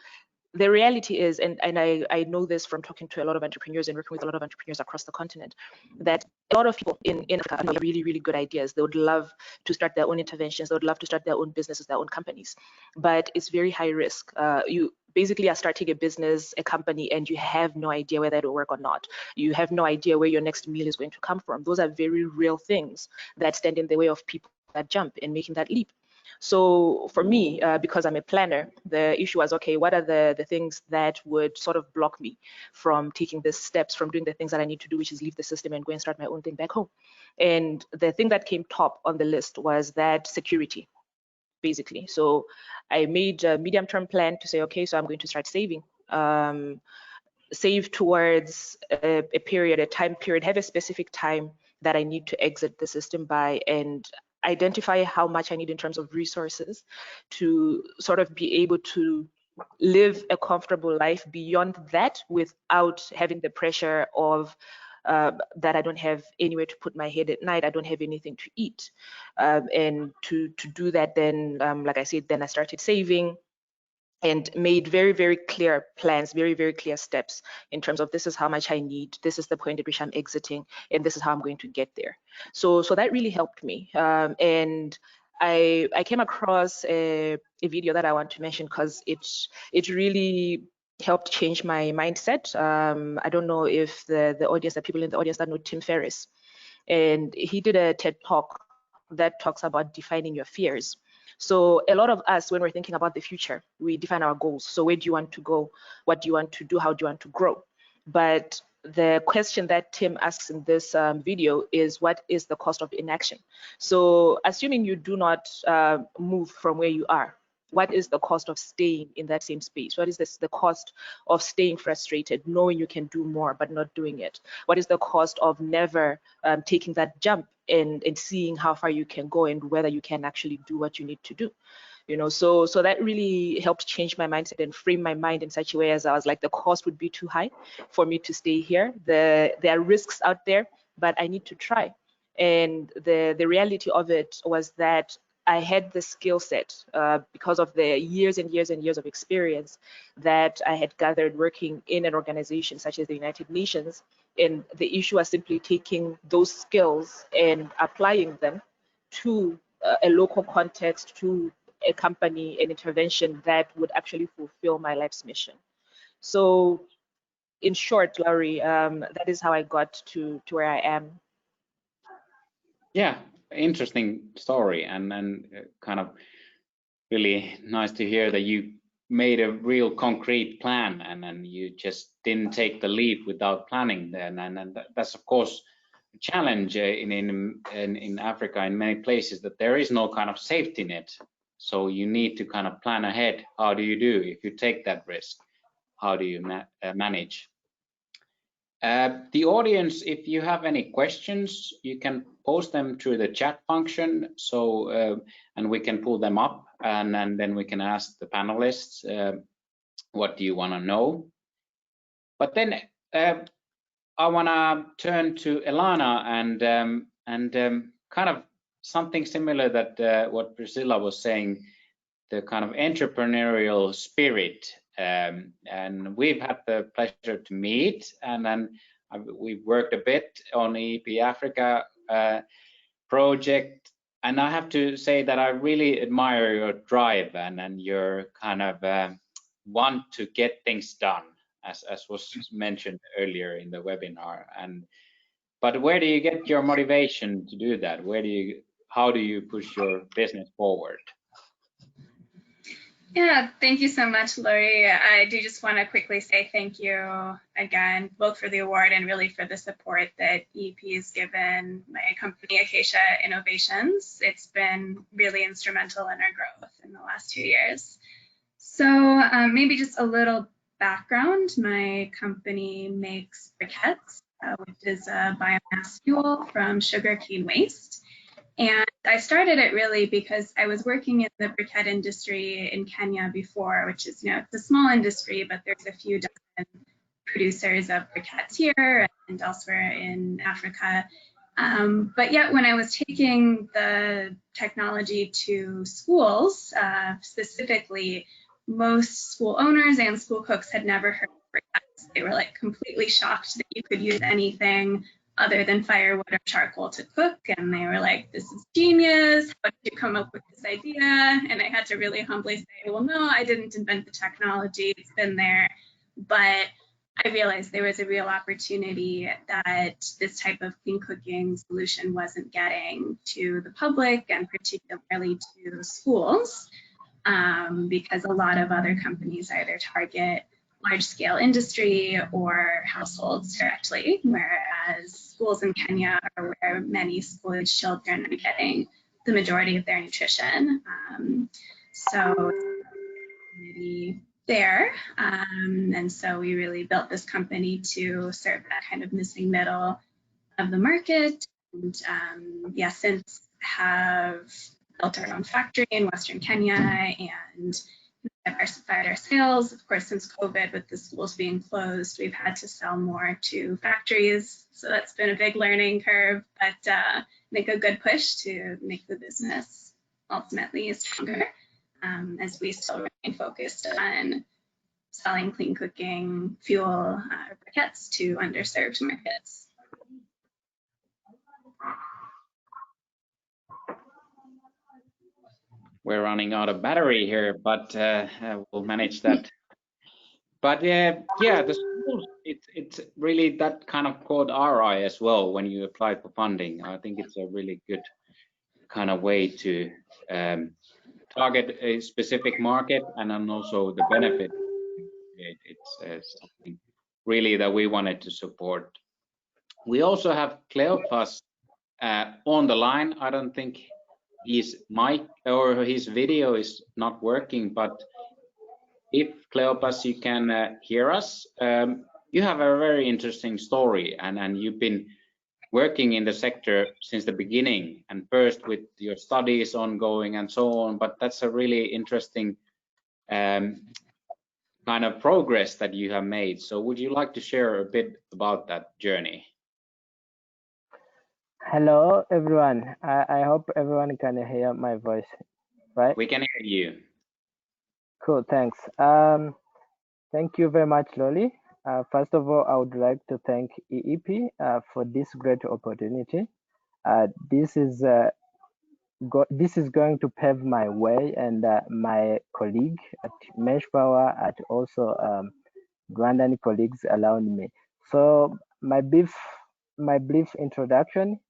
the reality is, and I know this from talking to a lot of entrepreneurs and working with a lot of entrepreneurs across the continent, that a lot of people in Africa have really, really good ideas. They would love to start their own interventions. They would love to start their own businesses, their own companies, but it's very high risk. You basically are starting a business, a company, and you have no idea whether it will work or not. You have no idea where your next meal is going to come from. Those are very real things that stand in the way of people that jump and making that leap. So for me, because I'm a planner, the issue was, okay, what are the things that would sort of block me from taking the steps, from doing the things that I need to do, which is leave the system and go and start my own thing back home. And the thing that came top on the list was that security, basically. So I made a medium-term plan to say, okay, so I'm going to start saving. Save towards a period, a time period, have a specific time that I need to exit the system by, and identify how much I need in terms of resources to sort of be able to live a comfortable life beyond that without having the pressure of that I don't have anywhere to put my head at night, I don't have anything to eat. And to do that, then, like I said, then I started saving and made very, very clear plans, very, very clear steps in terms of this is how much I need, this is the point at which I'm exiting, and this is how I'm going to get there. So that really helped me. And I came across a video that I want to mention because it really helped change my mindset. I don't know if the audience, the people in the audience that know Tim Ferriss, and he did a TED Talk that talks about defining your fears. So a lot of us, when we're thinking about the future, we define our goals. So where do you want to go? What do you want to do? How do you want to grow? But the question that Tim asks in this video is, what is the cost of inaction? So assuming you do not move from where you are, what is the cost of staying in that same space? What is the cost of staying frustrated, knowing you can do more but not doing it? What is the cost of never taking that jump and seeing how far you can go and whether you can actually do what you need to do? You know, so that really helped change my mindset and frame my mind in such a way as I was like, the cost would be too high for me to stay here. There are risks out there, but I need to try. And the reality of it was that I had the skill set because of the years and years and years of experience that I had gathered working in an organization such as the United Nations. And the issue was simply taking those skills and applying them to a local context, to a company, an intervention that would actually fulfill my life's mission. So in short, Laurie, that is how I got to where I am. Yeah, interesting story, and kind of really nice to hear that you made a real concrete plan, and then you just didn't take the leap without planning. Then, and that's of course a challenge in Africa, in many places, that there is no kind of safety net. So you need to kind of plan ahead. How do you do if you take that risk? How do you manage? The audience, if you have any questions, you can post them through the chat function. So and we can pull them up, and then we can ask the panelists what do you want to know. But then I want to turn to Elana and kind of something similar that what Priscilla was saying, the kind of entrepreneurial spirit. And we've had the pleasure to meet, and then we've worked a bit on EEP Africa project. And I have to say that I really admire your drive and your kind of want to get things done, as was mentioned earlier in the webinar. But where do you get your motivation to do that? How do you push your business forward? Yeah, thank you so much, Laurie. I do just want to quickly say thank you again, both for the award and really for the support that EEP has given my company, Acacia Innovations. It's been really instrumental in our growth in the last 2 years. So maybe just a little background. My company makes briquettes, which is a biomass fuel from sugarcane waste. And I started it really because I was working in the briquette industry in Kenya before, which is, it's a small industry, but there's a few dozen producers of briquettes here and elsewhere in Africa. But yet when I was taking the technology to schools, specifically, most school owners and school cooks had never heard of briquettes. They were like completely shocked that you could use anything other than firewood or charcoal to cook. And they were like, this is genius. How did you come up with this idea? And I had to really humbly say, well, no, I didn't invent the technology. It's been there. But I realized there was a real opportunity that this type of clean cooking solution wasn't getting to the public and particularly to schools, because a lot of other companies either target large-scale industry or households directly, whereas schools in Kenya are where many school-age children are getting the majority of their nutrition. So there, and so we really built this company to serve that kind of missing middle of the market, and yeah, since have built our own factory in Western Kenya and diversified our sales. Of course, since COVID, with the schools being closed, we've had to sell more to factories. So that's been a big learning curve, but make a good push to make the business ultimately stronger, as we still remain focused on selling clean cooking fuel briquettes to underserved markets. We're running out of battery here, but we'll manage that. But yeah, the schools, it's really that kind of caught our eye as well when you apply for funding. I think it's a really good kind of way to target a specific market and then also the benefit. It's something really that we wanted to support. We also have Cleopas on the line. I don't think his mic or his video is not working, but if Cleopas, you can hear us, you have a very interesting story, and you've been working in the sector since the beginning, and first with your studies ongoing and so on, but that's a really interesting kind of progress that you have made. So would you like to share a bit about that journey? Hello, everyone. I hope everyone can hear my voice, right? We can hear you. Cool, thanks. Thank you very much, Loli. First of all, I would like to thank EEP for this great opportunity. This is going to pave my way, and my colleague at Meshpower, at also Rwandan colleagues around me. So my brief introduction.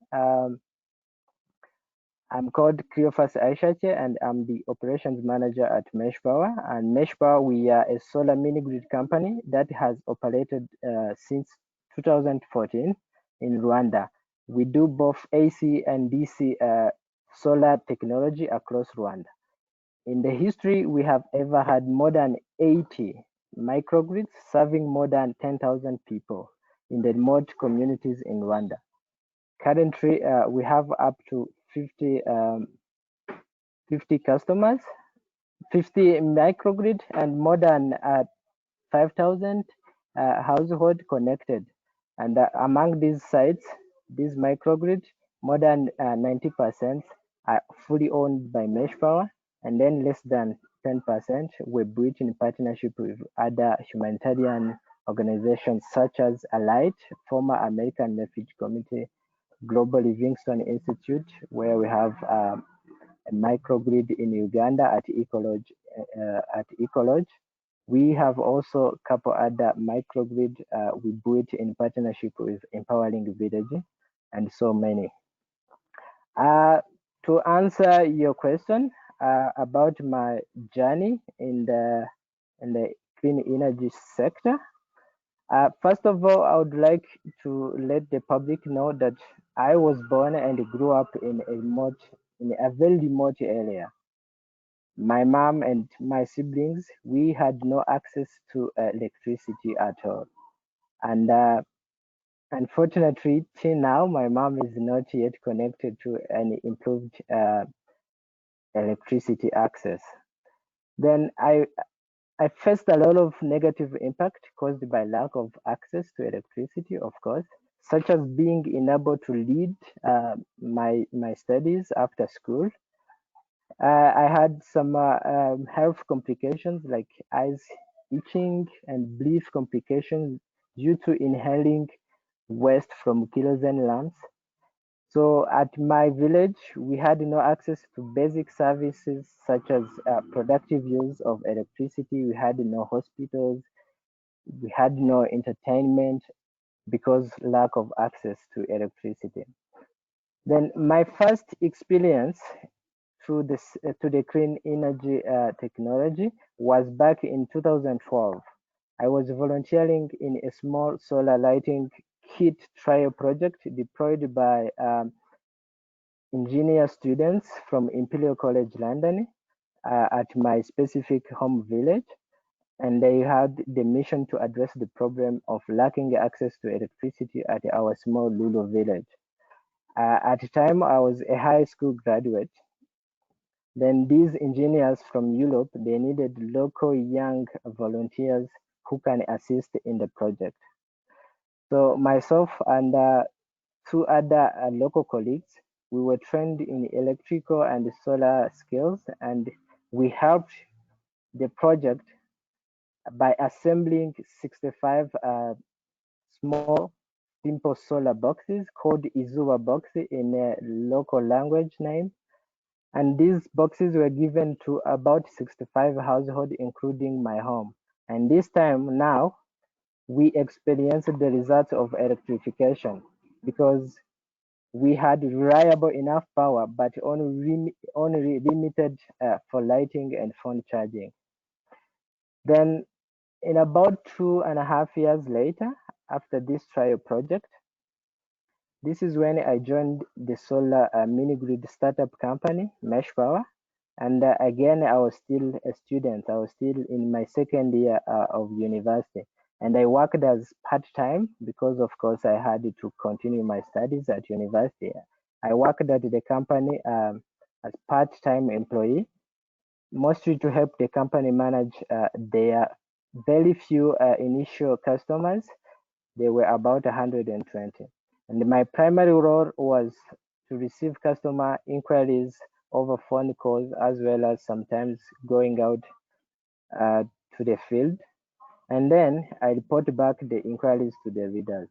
I'm called Cleopas Aishache, and I'm the operations manager at Meshpower. And Meshpower, we are a solar mini grid company that has operated since 2014 in Rwanda. We do both AC and DC solar technology across Rwanda. In the history, we have ever had more than 80 microgrids serving more than 10,000 people in the remote communities in Rwanda. Currently, we have up to 50 customers, 50 microgrid, and more than 5,000 households connected. And among these sites, these microgrid, more than 90% are fully owned by Meshpower, and then less than 10% were built in partnership with other humanitarian organizations such as Alight, former American Refugee Committee, Global Livingston Institute, where we have a microgrid in Uganda at Ecolodge. We have also a couple other microgrid we built in partnership with Empowering Village, and so many. To answer your question about my journey in the clean energy sector, first of all, I would like to let the public know that I was born and grew up in a very remote area. My mom and my siblings, we had no access to electricity at all. And Unfortunately, till now, my mom is not yet connected to any improved electricity access. Then I faced a lot of negative impact caused by lack of access to electricity, of course, such as being unable to lead my studies after school. I had some health complications like eyes itching and breath complications due to inhaling waste from kerosene lamps. So at my village, we had no access to basic services such as productive use of electricity. We had no hospitals. We had no entertainment because lack of access to electricity. Then my first experience through this to the clean energy technology was back in 2012. I was volunteering in a small solar lighting kit trial project deployed by engineer students from Imperial College London at my specific home village, and they had the mission to address the problem of lacking access to electricity at our small rural village. At the time, I was a high school graduate. Then these engineers from Europe, they needed local young volunteers who can assist in the project. So myself and two other local colleagues, we were trained in electrical and solar skills, and we helped the project by assembling 65 small simple solar boxes called Izuwa box in a local language name. And these boxes were given to about 65 households, including my home. And this time now, we experienced the results of electrification because we had reliable enough power, but only limited for lighting and phone charging. Then in about 2.5 years later, after this trial project, this is when I joined the solar mini grid startup company, Mesh Power. And again, I was still a student. I was still in my second year of university. And I worked as part-time because, of course, I had to continue my studies at university. I worked at the company as part-time employee, mostly to help the company manage their very few initial customers. They were about 120. And my primary role was to receive customer inquiries over phone calls, as well as sometimes going out to the field. And then I report back the inquiries to the leaders.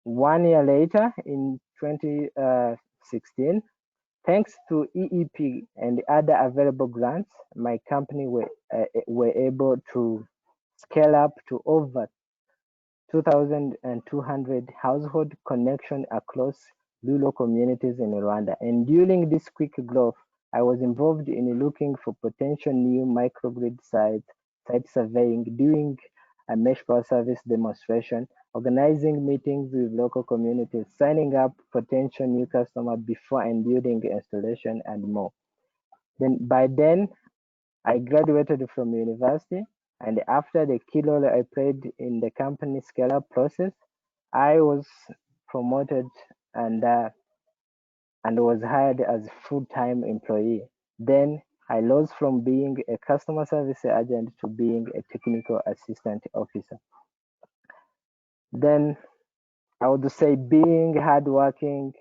1 year later, in 2016, thanks to EEP and other available grants, my company were able to scale up to over 2,200 household connection across rural communities in Rwanda. And during this quick growth, I was involved in looking for potential new microgrid sites, site surveying, doing a mesh power service demonstration, organizing meetings with local communities, signing up potential new customers before and during installation, and more. By then, I graduated from university, and after the key role I played in the company scale-up process, I was promoted and was hired as a full-time employee. Then I rose from being a customer service agent to being a technical assistant officer. Then I would say being hardworking,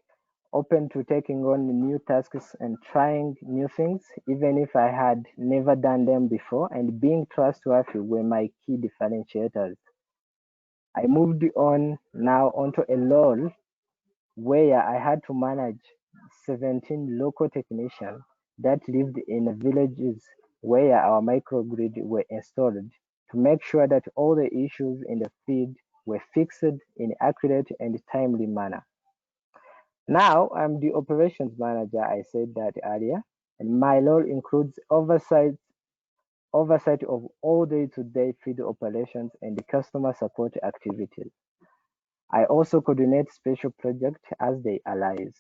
open to taking on new tasks and trying new things, even if I had never done them before, and being trustworthy were my key differentiators. I moved on now onto a role where I had to manage 17 local technicians that lived in villages where our microgrid were installed to make sure that all the issues in the field were fixed in accurate and timely manner. Now I'm the operations manager, I said that earlier, and my role includes oversight of all day-to-day field operations and the customer support activities. I also coordinate special projects as they arise.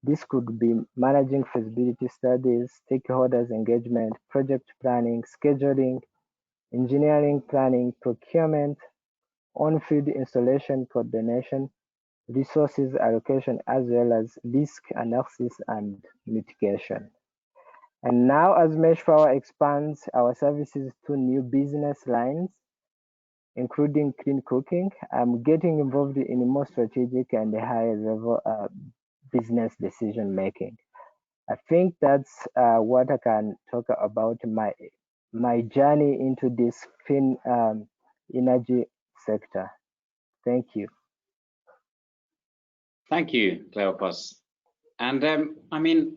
This could be managing feasibility studies, stakeholders engagement, project planning, scheduling, engineering planning, procurement, on-field installation coordination, resources allocation, as well as risk analysis and mitigation. And now, as Mesh Power expands our services to new business lines, including clean cooking, I'm getting involved in more strategic and higher level business decision making. I think that's what I can talk about my journey into this clean energy sector. Thank you. Thank you, Cleopas. And I mean,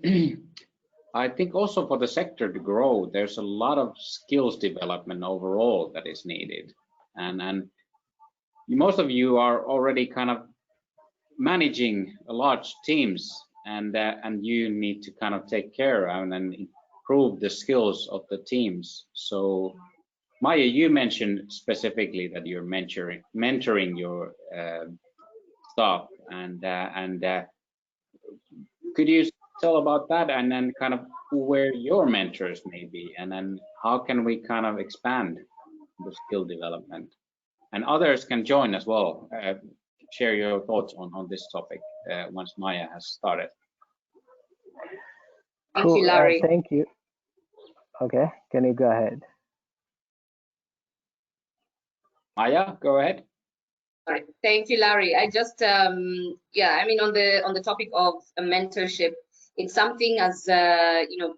I think also for the sector to grow, there's a lot of skills development overall that is needed. And most of you are already kind of managing large teams, and you need to kind of take care and improve the skills of the teams. So Maya, you mentioned specifically that you're mentoring your staff, and could you tell about that, and then kind of where your mentors may be, and then how can we kind of expand the skill development? And others can join as well. Share your thoughts on this topic once Maya has started. Thank you, Larry. Thank you. Okay, can you go ahead? Maya, go ahead. All right. Thank you, Larry. I just, yeah, I mean, on the topic of mentorship, it's something as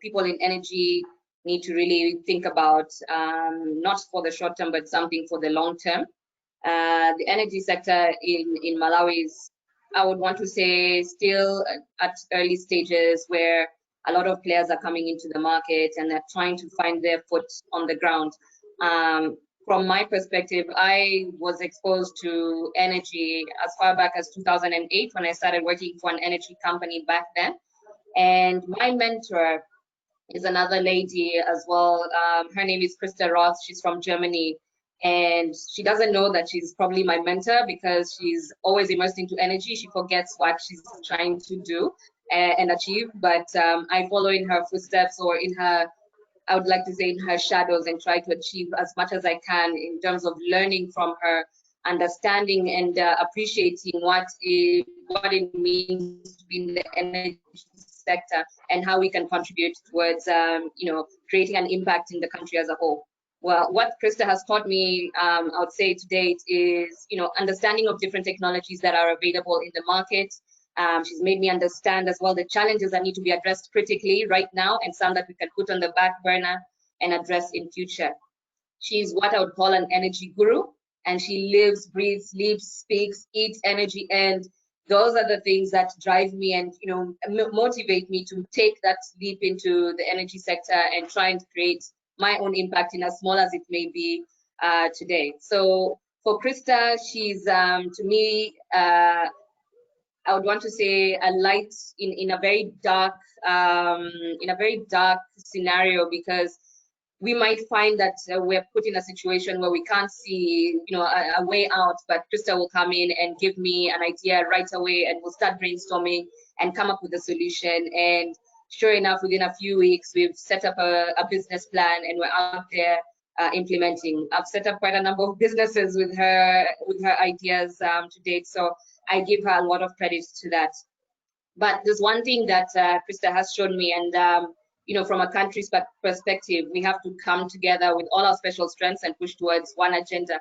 people in energy need to really think about, not for the short term, but something for the long term. The energy sector in Malawi is, I would want to say, still at early stages where a lot of players are coming into the market and they're trying to find their foot on the ground. From my perspective, I was exposed to energy as far back as 2008 when I started working for an energy company back then. And my mentor is another lady as well. Her name is Krista Roth. She's from Germany. And she doesn't know that she's probably my mentor because she's always immersed into energy. She forgets what she's trying to do and achieve. But I follow in her footsteps, or in her, I would like to say, in her shadows, and try to achieve as much as I can in terms of learning from her, understanding and appreciating what it means to be in the energy sector and how we can contribute towards creating an impact in the country as a whole. Well, what Krista has taught me, I would say to date, is understanding of different technologies that are available in the market. She's made me understand as well the challenges that need to be addressed critically right now, and some that we can put on the back burner and address in future. She's what I would call an energy guru, and she lives, breathes, sleeps, speaks, eats energy, and those are the things that drive me and motivate me to take that leap into the energy sector and try and create my own impact, in as small as it may be today. So for Krista, she's to me, I would want to say, a light in a very dark scenario, because we might find that we're put in a situation where we can't see a way out, but Krista will come in and give me an idea right away, and we'll start brainstorming and come up with a solution. And sure enough, within a few weeks, we've set up a business plan, and we're out there implementing. I've set up quite a number of businesses with her ideas to date, so I give her a lot of credit to that. But there's one thing that Krista has shown me, and from a country's perspective, we have to come together with all our special strengths and push towards one agenda.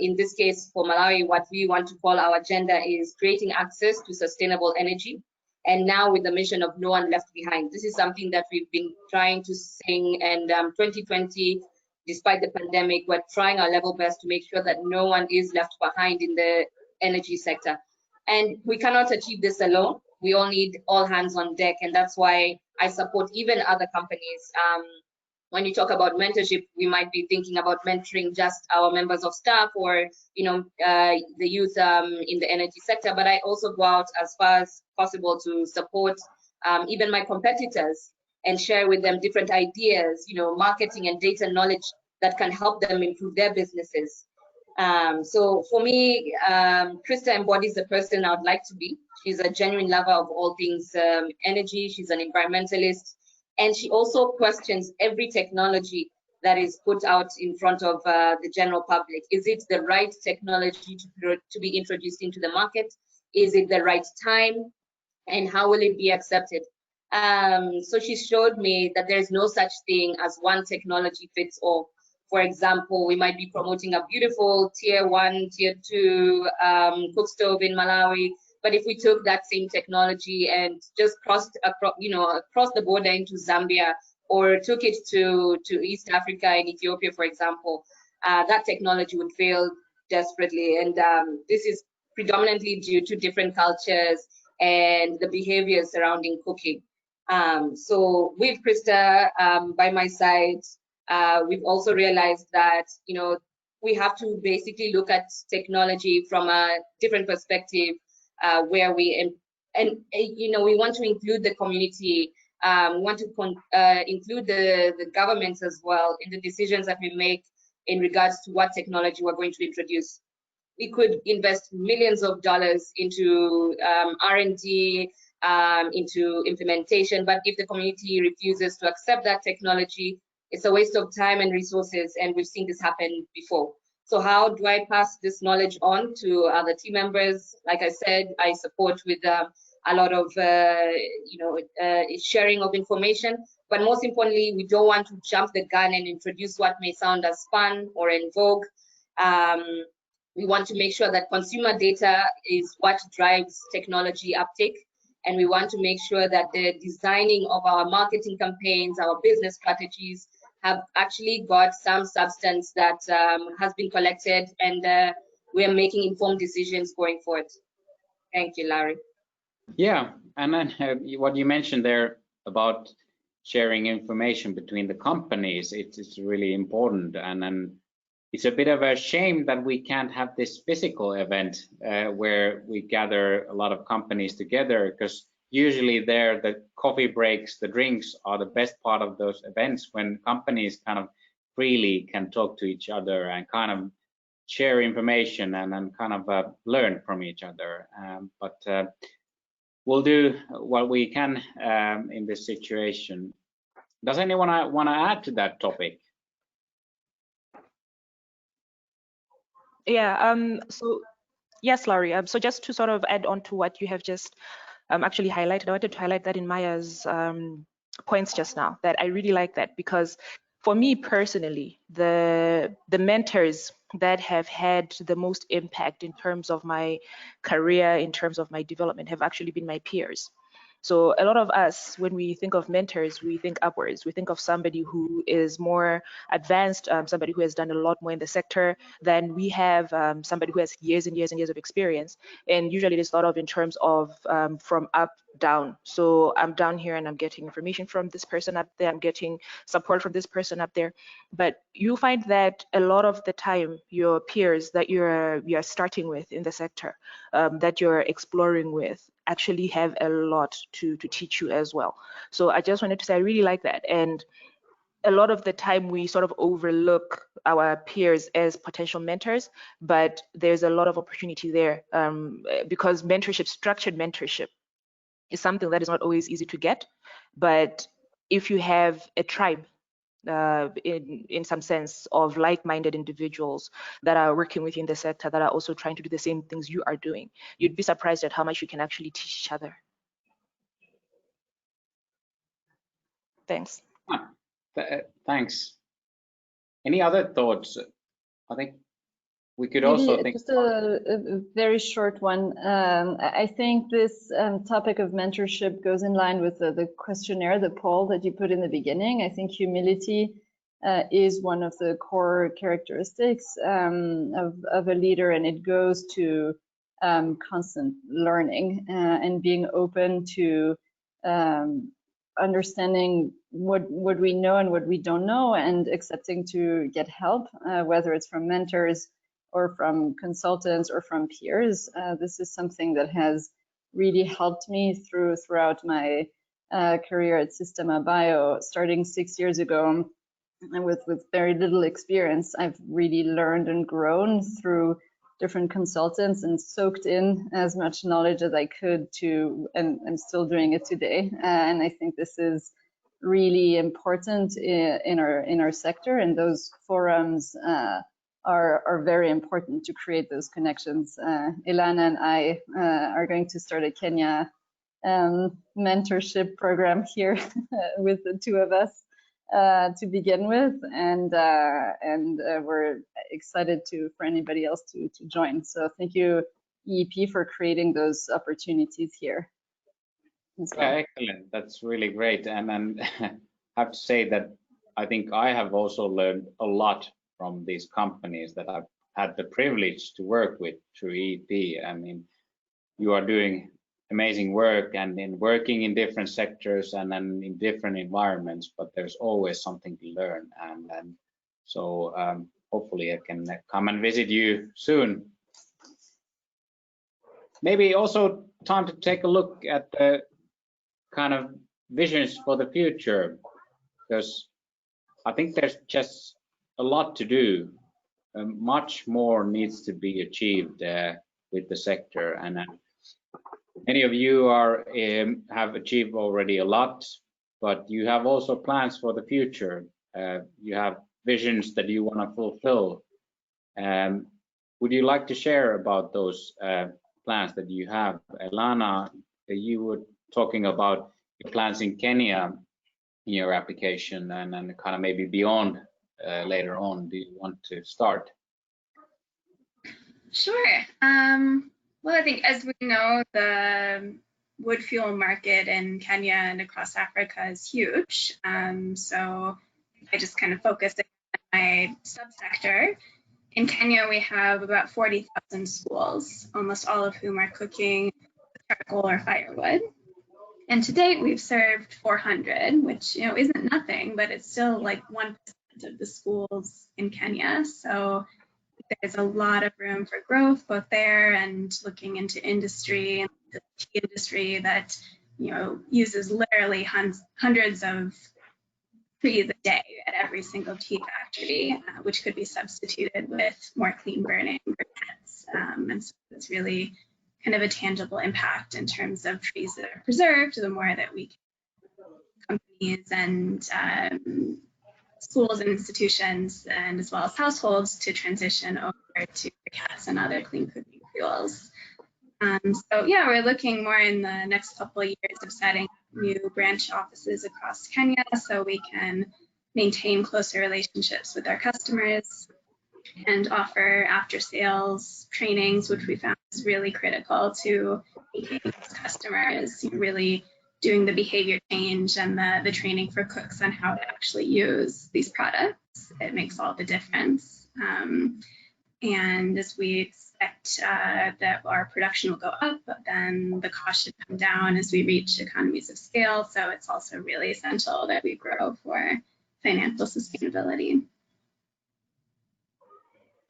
In this case, for Malawi, what we want to call our agenda is creating access to sustainable energy. And now with the mission of no one left behind. This is something that we've been trying to sing, and 2020, despite the pandemic, we're trying our level best to make sure that no one is left behind in the energy sector. And we cannot achieve this alone. We all need all hands on deck, and that's why I support even other companies. When you talk about mentorship, we might be thinking about mentoring just our members of staff or the youth in the energy sector, but I also go out as far as possible to support even my competitors and share with them different ideas, marketing and data knowledge that can help them improve their businesses. So for me, Krista embodies the person I would like to be. She's a genuine lover of all things energy. She's an environmentalist, and she also questions every technology that is put out in front of the general public. Is it the right technology to be introduced into the market? Is it the right time? And how will it be accepted? So she showed me that there's no such thing as one technology fits all. For example, we might be promoting a beautiful tier 1, tier 2 cook stove in Malawi, but if we took that same technology and just crossed across the border into Zambia, or took it to East Africa and Ethiopia, for example, that technology would fail desperately. And this is predominantly due to different cultures and the behaviors surrounding cooking. So with Krista by my side, we've also realized that, we have to basically look at technology from a different perspective, where we want to include the community, we want to include the governments as well in the decisions that we make in regards to what technology we're going to introduce. We could invest millions of dollars into R&D, into implementation, but if the community refuses to accept that technology, it's a waste of time and resources, and we've seen this happen before. So how do I pass this knowledge on to other team members? Like I said, I support with a lot of sharing of information, but most importantly, we don't want to jump the gun and introduce what may sound as fun or in vogue. We want to make sure that consumer data is what drives technology uptake, and we want to make sure that the designing of our marketing campaigns, our business strategies, have actually got some substance that has been collected, and we are making informed decisions going forward. Thank you, Larry. Yeah, and then what you mentioned there about sharing information between the companies, it's really important, and then it's a bit of a shame that we can't have this physical event where we gather a lot of companies together, because usually there the coffee breaks, the drinks are the best part of those events, when companies kind of freely can talk to each other and kind of share information and kind of learn from each other. But we'll do what we can in this situation. Does anyone want to add to that topic? Yeah, so yes, Laurie, so just to sort of add on to what you have just actually highlighted, I wanted to highlight that in Maya's points just now, that I really like that, because for me personally, the mentors that have had the most impact in terms of my career, in terms of my development, have actually been my peers. So a lot of us, when we think of mentors, we think upwards. We think of somebody who is more advanced, somebody who has done a lot more in the sector than we have, somebody who has years and years and years of experience. And usually it is thought of in terms of from up down. So I'm down here and I'm getting information from this person up there, I'm getting support from this person up there. But you find that a lot of the time your peers that you're starting with in the sector, that you're exploring with, actually have a lot to teach you as well. So I just wanted to say I really like that. And a lot of the time we sort of overlook our peers as potential mentors, but there's a lot of opportunity there, because mentorship, structured mentorship, is something that is not always easy to get. But if you have a tribe, in some sense, of like-minded individuals that are working within the sector, that are also trying to do the same things you are doing, you'd be surprised at how much you can actually teach each other. Thanks. Thanks. Any other thoughts? I think we could Maybe also think just a very short one. I think this topic of mentorship goes in line with the questionnaire, the poll that you put in the beginning. I think humility is one of the core characteristics of a leader, and it goes to constant learning and being open to understanding what we know and what we don't know, and accepting to get help, whether it's from mentors or from consultants or from peers. This is something that has really helped me throughout my career at Systema Bio. Starting 6 years ago, and with very little experience, I've really learned and grown through different consultants and soaked in as much knowledge as I could and I'm still doing it today. And I think this is really important in our sector, and those forums are very important to create those connections. Ilana and I are going to start a Kenya mentorship program here with the two of us to begin with, and we're excited for anybody else to join. So thank you, EEP, for creating those opportunities here. Well. Yeah, excellent. That's really great. And I have to say that I think I have also learned a lot from these companies that I've had the privilege to work with through EEP. I mean, you are doing amazing work and in working in different sectors and then in different environments, but there's always something to learn. And so hopefully I can come and visit you soon. Maybe also time to take a look at the kind of visions for the future, because I think there's just a lot to do. Much more needs to be achieved with the sector, and many of you have achieved already a lot, but you have also plans for the future. You have visions that you want to fulfill. Would you like to share about those plans that you have? Ilana, you were talking about your plans in Kenya in your application, and then kind of maybe beyond later on. Do you want to start? Sure. Well, I think as we know, the wood fuel market in Kenya and across Africa is huge. So I just kind of focused on my subsector. In Kenya, we have about 40,000 schools, almost all of whom are cooking with charcoal or firewood. And to date, we've served 400, which isn't nothing, but it's still like 1% of the schools in Kenya. So there's a lot of room for growth both there and looking into industry, and the tea industry that uses literally hundreds of trees a day at every single tea factory, which could be substituted with more clean burning briquettes. And so it's really kind of a tangible impact in terms of trees that are preserved. The more that we can, companies and schools and institutions, and as well as households, to transition over to briquettes and other clean cooking fuels. So yeah, we're looking more in the next couple of years of setting new branch offices across Kenya so we can maintain closer relationships with our customers and offer after sales trainings, which we found is really critical to maintaining those customers, really doing the behavior change and the training for cooks on how to actually use these products. It makes all the difference. And as we expect that our production will go up, then the cost should come down as we reach economies of scale. So it's also really essential that we grow for financial sustainability.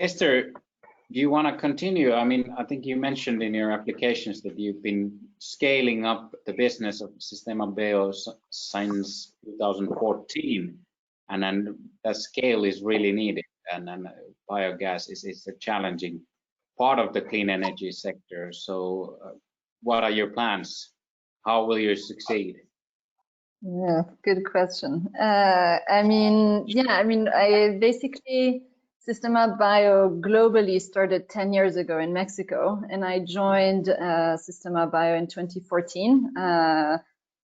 Esther, do you want to continue? I mean, I think you mentioned in your applications that you've been scaling up the business of Sistema Bio since 2014, and then that scale is really needed. And then biogas is a challenging part of the clean energy sector. So what are your plans? How will you succeed? Yeah, good question. I basically, Sistema Bio globally started 10 years ago in Mexico, and I joined Sistema Bio in 2014,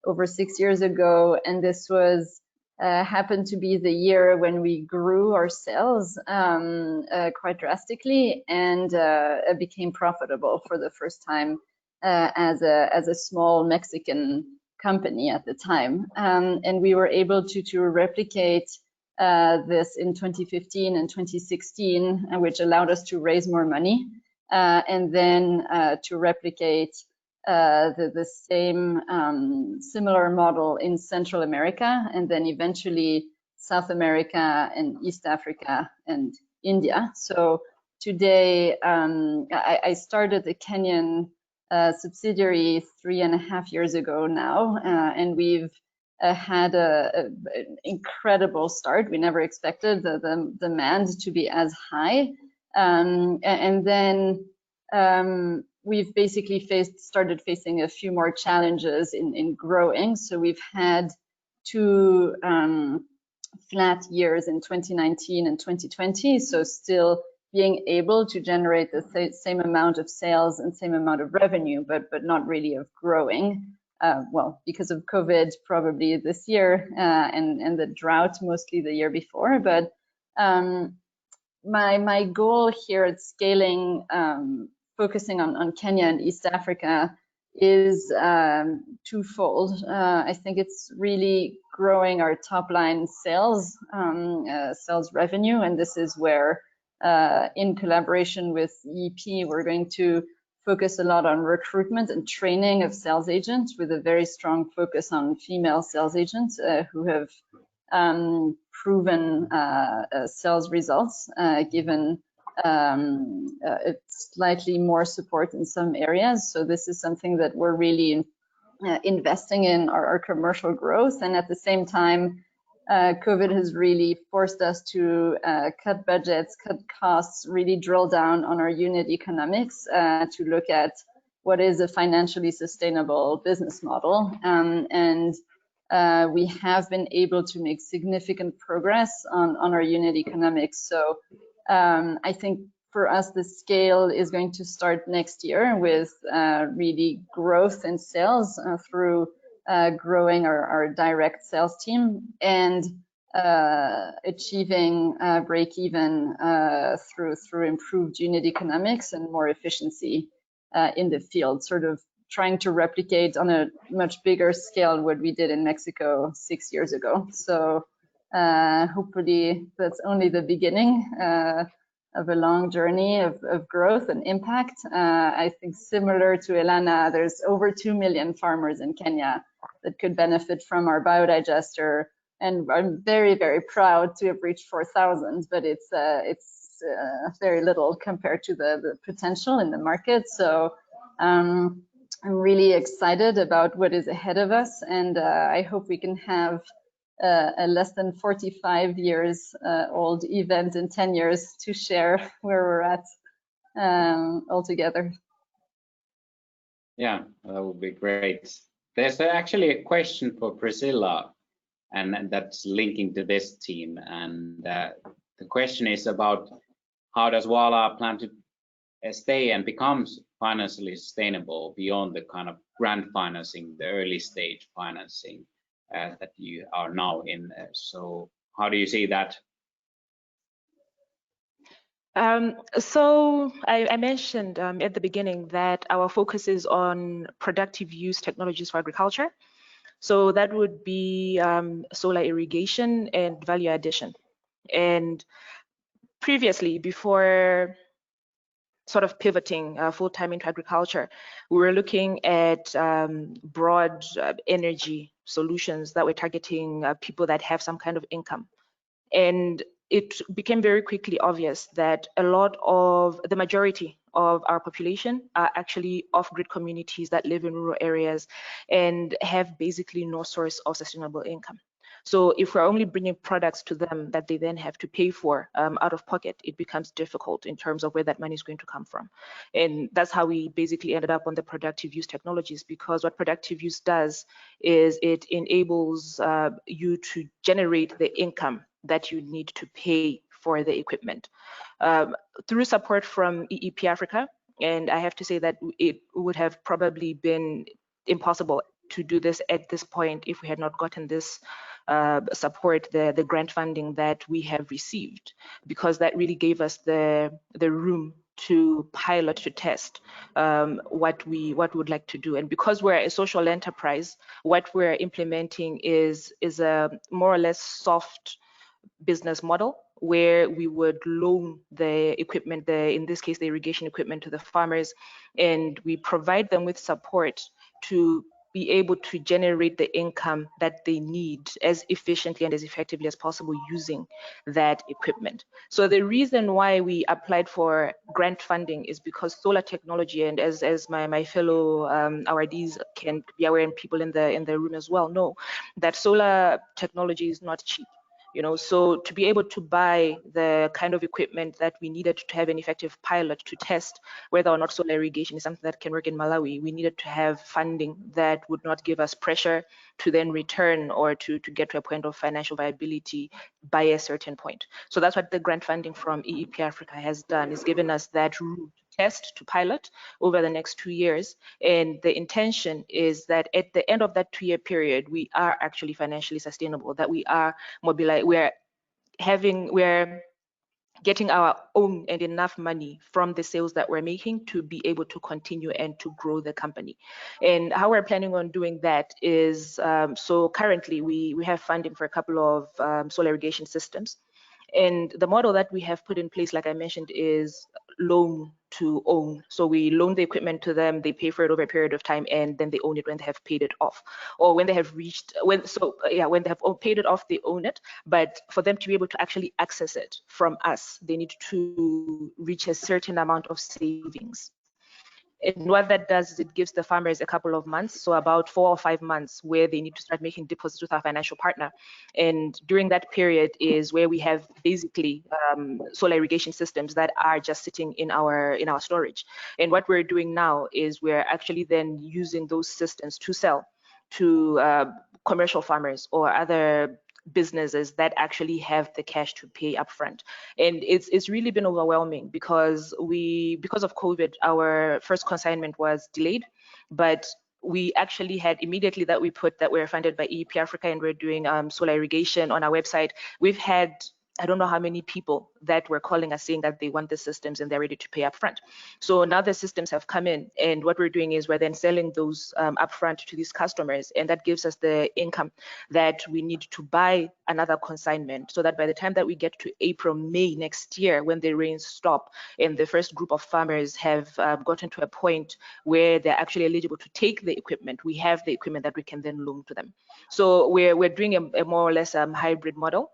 over 6 years ago, and this was happened to be the year when we grew our sales quite drastically and became profitable for the first time as a small Mexican company at the time. And we were able to replicate this in 2015 and 2016, which allowed us to raise more money, and then to replicate the same similar model in Central America, and then eventually South America and East Africa and India. So today, I started the Kenyan subsidiary 3.5 years ago now, and we've had an incredible start. We never expected the demand to be as high, and then we've basically started facing a few more challenges in growing. So we've had two flat years in 2019 and 2020, so still being able to generate the same amount of sales and same amount of revenue, but not really of growing. Well, because of COVID, probably this year, and the drought mostly the year before. But my goal here at scaling, focusing on Kenya and East Africa, is twofold. I think it's really growing our top line sales, sales revenue, and this is where, in collaboration with EEP, we're going to focus a lot on recruitment and training of sales agents, with a very strong focus on female sales agents who have proven sales results, given slightly more support in some areas. So this is something that we're really investing in our commercial growth. And at the same time, COVID has really forced us to cut budgets, cut costs, really drill down on our unit economics to look at what is a financially sustainable business model. And we have been able to make significant progress on our unit economics. So I think for us, the scale is going to start next year with really growth in sales through growing our direct sales team, and achieving break even through improved unit economics and more efficiency in the field, sort of trying to replicate on a much bigger scale what we did in Mexico 6 years ago. So hopefully that's only the beginning of a long journey of growth and impact. I think similar to Elana, there's over 2 million farmers in Kenya that could benefit from our biodigester, and I'm very, very proud to have reached 4,000, but it's very little compared to the potential in the market. So I'm really excited about what is ahead of us, and I hope we can have a less than 45 years old event in 10 years to share where we're at all together. Yeah, that would be great. There's actually a question for Priscilla, and that's linking to this team. And the question is about, how does Wala plan to stay and become financially sustainable beyond the kind of grant financing, the early stage financing that you are now in? So how do you see that? So I mentioned at the beginning that our focus is on productive use technologies for agriculture. So that would be solar irrigation and value addition. And previously, before sort of pivoting full-time into agriculture, we were looking at broad energy solutions that were targeting people that have some kind of income. And it became very quickly obvious that the majority of our population are actually off-grid communities that live in rural areas and have basically no source of sustainable income. So if we're only bringing products to them that they then have to pay for out of pocket, it becomes difficult in terms of where that money is going to come from. And that's how we basically ended up on the productive use technologies, because what productive use does is it enables you to generate the income that you need to pay for the equipment. Through support from EEP Africa, and I have to say that it would have probably been impossible to do this at this point if we had not gotten this support, the grant funding that we have received, because that really gave us the room to pilot, to test what we would like to do. And because we're a social enterprise, what we're implementing is a more or less soft business model, where we would loan the equipment, in this case the irrigation equipment, to the farmers, and we provide them with support to be able to generate the income that they need as efficiently and as effectively as possible using that equipment. So the reason why we applied for grant funding is because solar technology, and as my fellow RDs can be aware, and people in the room as well know, that solar technology is not cheap. You know, so to be able to buy the kind of equipment that we needed to have an effective pilot to test whether or not solar irrigation is something that can work in Malawi, we needed to have funding that would not give us pressure to then return or to get to a point of financial viability by a certain point. So that's what the grant funding from EEP Africa has done, is given us that route to test, to pilot over the next 2 years. And the intention is that at the end of that 2-year period, we are actually financially sustainable, that we are mobilized, we're getting our own and enough money from the sales that we're making to be able to continue and to grow the company. And how we're planning on doing that is, so currently we have funding for a couple of solar irrigation systems. And the model that we have put in place, like I mentioned, is loan to own. So we loan the equipment to them, they pay for it over a period of time, and then they own it when they have paid it off, or when they have reached, when they have paid it off, they own it. But for them to be able to actually access it from us, they need to reach a certain amount of savings. And what that does is it gives the farmers a couple of months, so about 4 or 5 months, where they need to start making deposits with our financial partner. And during that period is where we have basically solar irrigation systems that are just sitting in our storage. And what we're doing now is we're actually then using those systems to sell to commercial farmers or other businesses that actually have the cash to pay upfront. And it's really been overwhelming because of COVID, our first consignment was delayed, but we actually had immediately that we put that we're funded by EEP Africa and we're doing solar irrigation on our website. We've had, I don't know how many people that were calling us saying that they want the systems and they're ready to pay upfront. So now the systems have come in, and what we're doing is we're then selling those upfront to these customers, and that gives us the income that we need to buy another consignment, so that by the time that we get to April, May next year, when the rains stop and the first group of farmers have gotten to a point where they're actually eligible to take the equipment, we have the equipment that we can then loan to them. So we're doing a more or less hybrid model,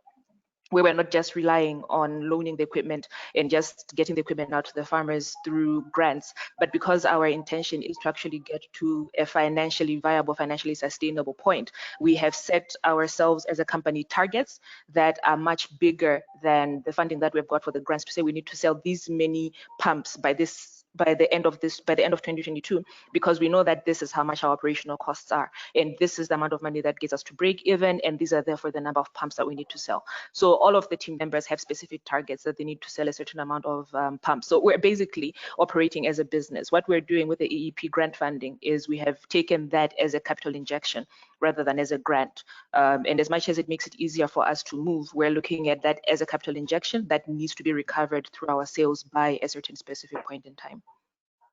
where we're not just relying on loaning the equipment and just getting the equipment out to the farmers through grants, but because our intention is to actually get to a financially viable, financially sustainable point, we have set ourselves as a company targets that are much bigger than the funding that we've got for the grants, to say we need to sell these many pumps by the end of 2022, because we know that this is how much our operational costs are, and this is the amount of money that gets us to break even, and these are therefore the number of pumps that we need to sell. So all of the team members have specific targets that they need to sell a certain amount of pumps. So we're basically operating as a business. What we're doing with the EEP grant funding is we have taken that as a capital injection rather than as a grant. And as much as it makes it easier for us to move, we're looking at that as a capital injection that needs to be recovered through our sales by a certain specific point in time.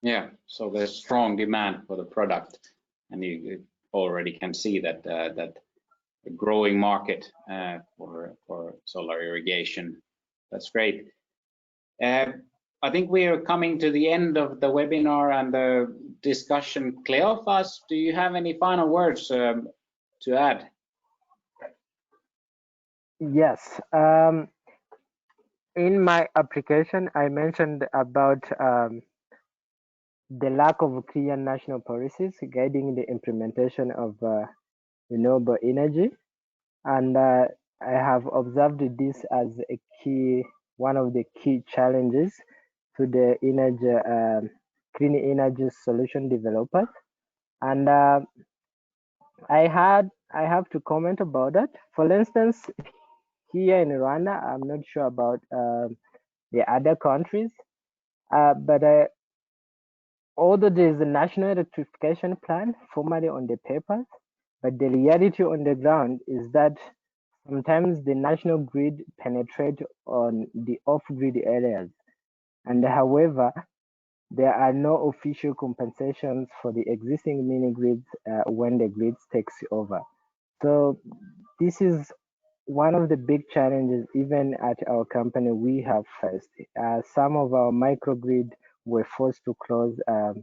Yeah, so there's strong demand for the product, and you already can see that that a growing market for solar irrigation. That's great. I think we are coming to the end of the webinar and the discussion. Cleophas, do you have any final words to add? Yes. In my application, I mentioned about the lack of clear national policies guiding the implementation of renewable energy, and I have observed this as one of the key challenges to the clean energy solution developers. And I have to comment about that. For instance, here in Rwanda, I'm not sure about the other countries, but although there is a national electrification plan formally on the papers, but the reality on the ground is that sometimes the national grid penetrates on the off-grid areas, and however, there are no official compensations for the existing mini grids when the grid takes over. So this is one of the big challenges even at our company we have faced. Some of our microgrid were forced to close a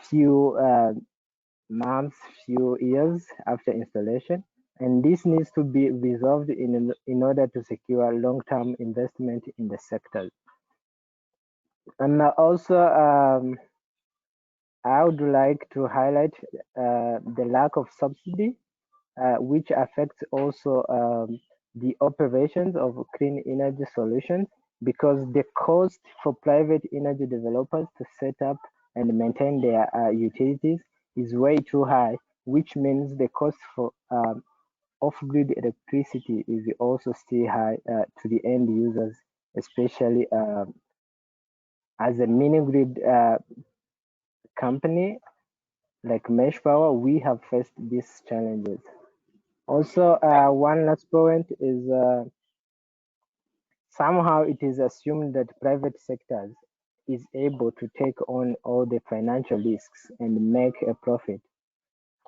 few months, few years after installation, and this needs to be resolved in order to secure long-term investment in the sector. And also, I would like to highlight the lack of subsidy, which affects also the operations of clean energy solutions, because the cost for private energy developers to set up and maintain their utilities is way too high, which means the cost for off-grid electricity is also still high to the end users, especially as a mini-grid company like Mesh Power, we have faced these challenges. Also, one last point is somehow it is assumed that private sectors is able to take on all the financial risks and make a profit.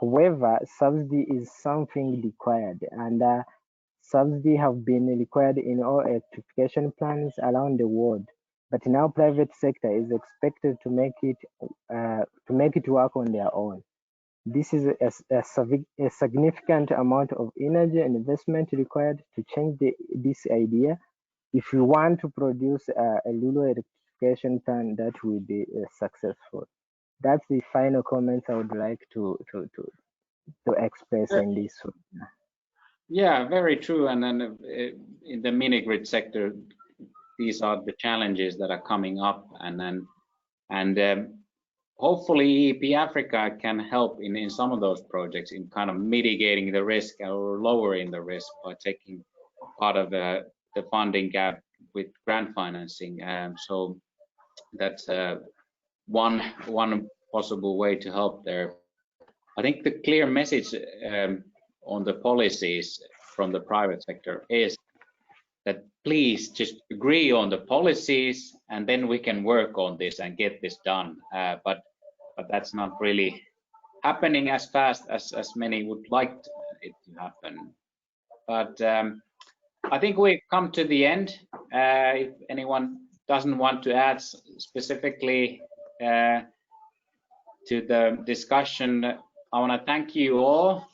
However, subsidy is something required, and subsidy have been required in all electrification plans around the world. But now private sector is expected to make it work on their own. This is a significant amount of energy and investment required to change this idea if you want to produce a rural electrification plan that will be successful. That's the final comments I would like to express in this one. Yeah, very true. And then in the mini grid sector, these are the challenges that are coming up, and hopefully EEP Africa can help in some of those projects in kind of mitigating the risk or lowering the risk by taking part of the funding gap with grant financing. So that's one possible way to help there. I think the clear message on the policies from the private sector is that please just agree on the policies, and then we can work on this and get this done. But that's not really happening as fast as many would like it to happen. But I think we've come to the end. If anyone doesn't want to add specifically to the discussion, I want to thank you all.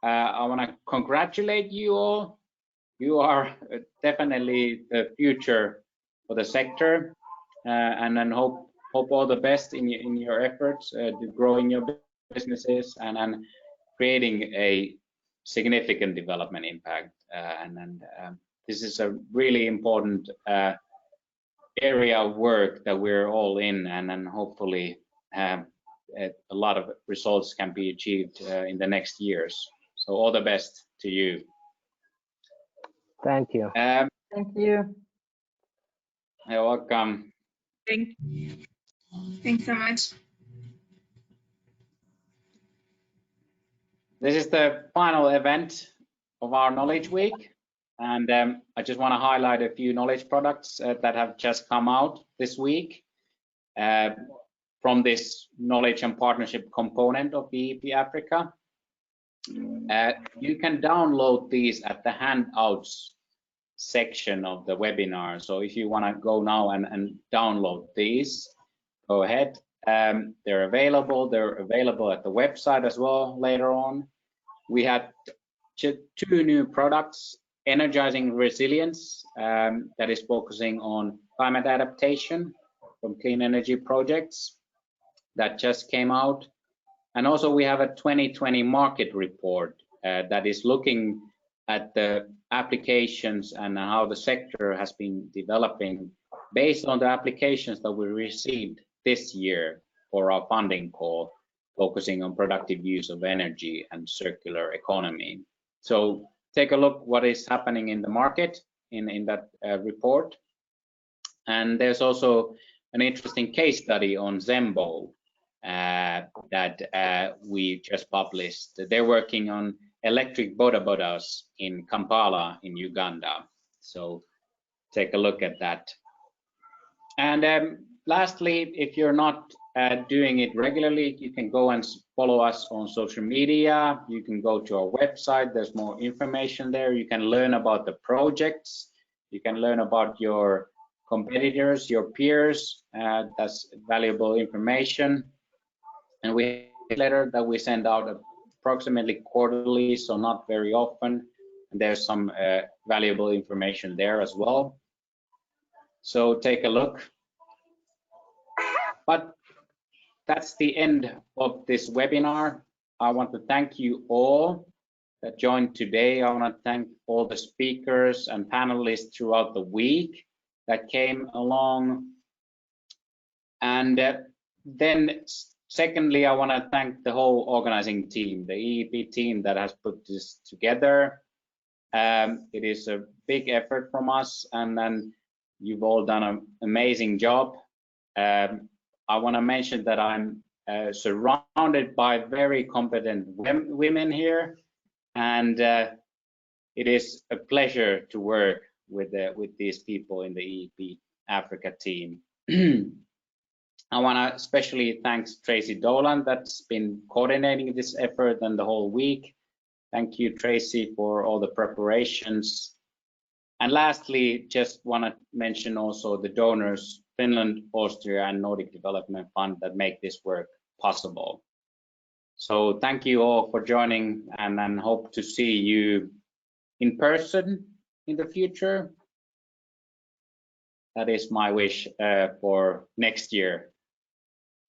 I want to congratulate you all. You are definitely the future for the sector, and then hope all the best in your efforts to growing your businesses and creating a significant development impact. This is a really important area of work that we're all in, and then hopefully a lot of results can be achieved in the next years. So all the best to you. Thank you. Thank you. You're welcome. Thanks so much. This is the final event of our Knowledge Week, and I just want to highlight a few knowledge products that have just come out this week from this knowledge and partnership component of the EEP Africa. You can download these at the handouts section of the webinar. So if you want to go now and download these, go ahead. They're available. They're available at the website as well later on. We had two new products: Energizing Resilience, that is focusing on climate adaptation from clean energy projects, that just came out. And also we have a 2020 market report that is looking at the applications and how the sector has been developing based on the applications that we received this year for our funding call, focusing on productive use of energy and circular economy. So take a look what is happening in the market in that report. And there's also an interesting case study on Zembo that we just published. They're working on electric bodabodas in Kampala in Uganda. So take a look at that. And lastly, if you're not doing it regularly, you can go and follow us on social media. You can go to our website. There's more information there. You can learn about the projects. You can learn about your competitors, your peers. That's valuable information. And we have a letter that we send out approximately quarterly, so not very often. And there's some valuable information there as well. So take a look. But that's the end of this webinar. I want to thank you all that joined today. I want to thank all the speakers and panelists throughout the week that came along. And then secondly, I want to thank the whole organizing team, the EEP team that has put this together. It is a big effort from us, and then you've all done an amazing job. I want to mention that I'm surrounded by very competent women here, and it is a pleasure to work with these people in the EEP Africa team. I want to especially thank Tracy Dolan that's been coordinating this effort and the whole week. Thank you, Tracy, for all the preparations. And lastly, just want to mention also the donors, Finland, Austria, and Nordic Development Fund that make this work possible. So thank you all for joining, and then hope to see you in person in the future. That is my wish for next year.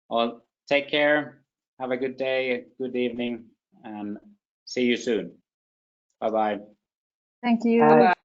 Well, take care, have a good day, good evening, and see you soon. Bye-bye. Thank you. Bye.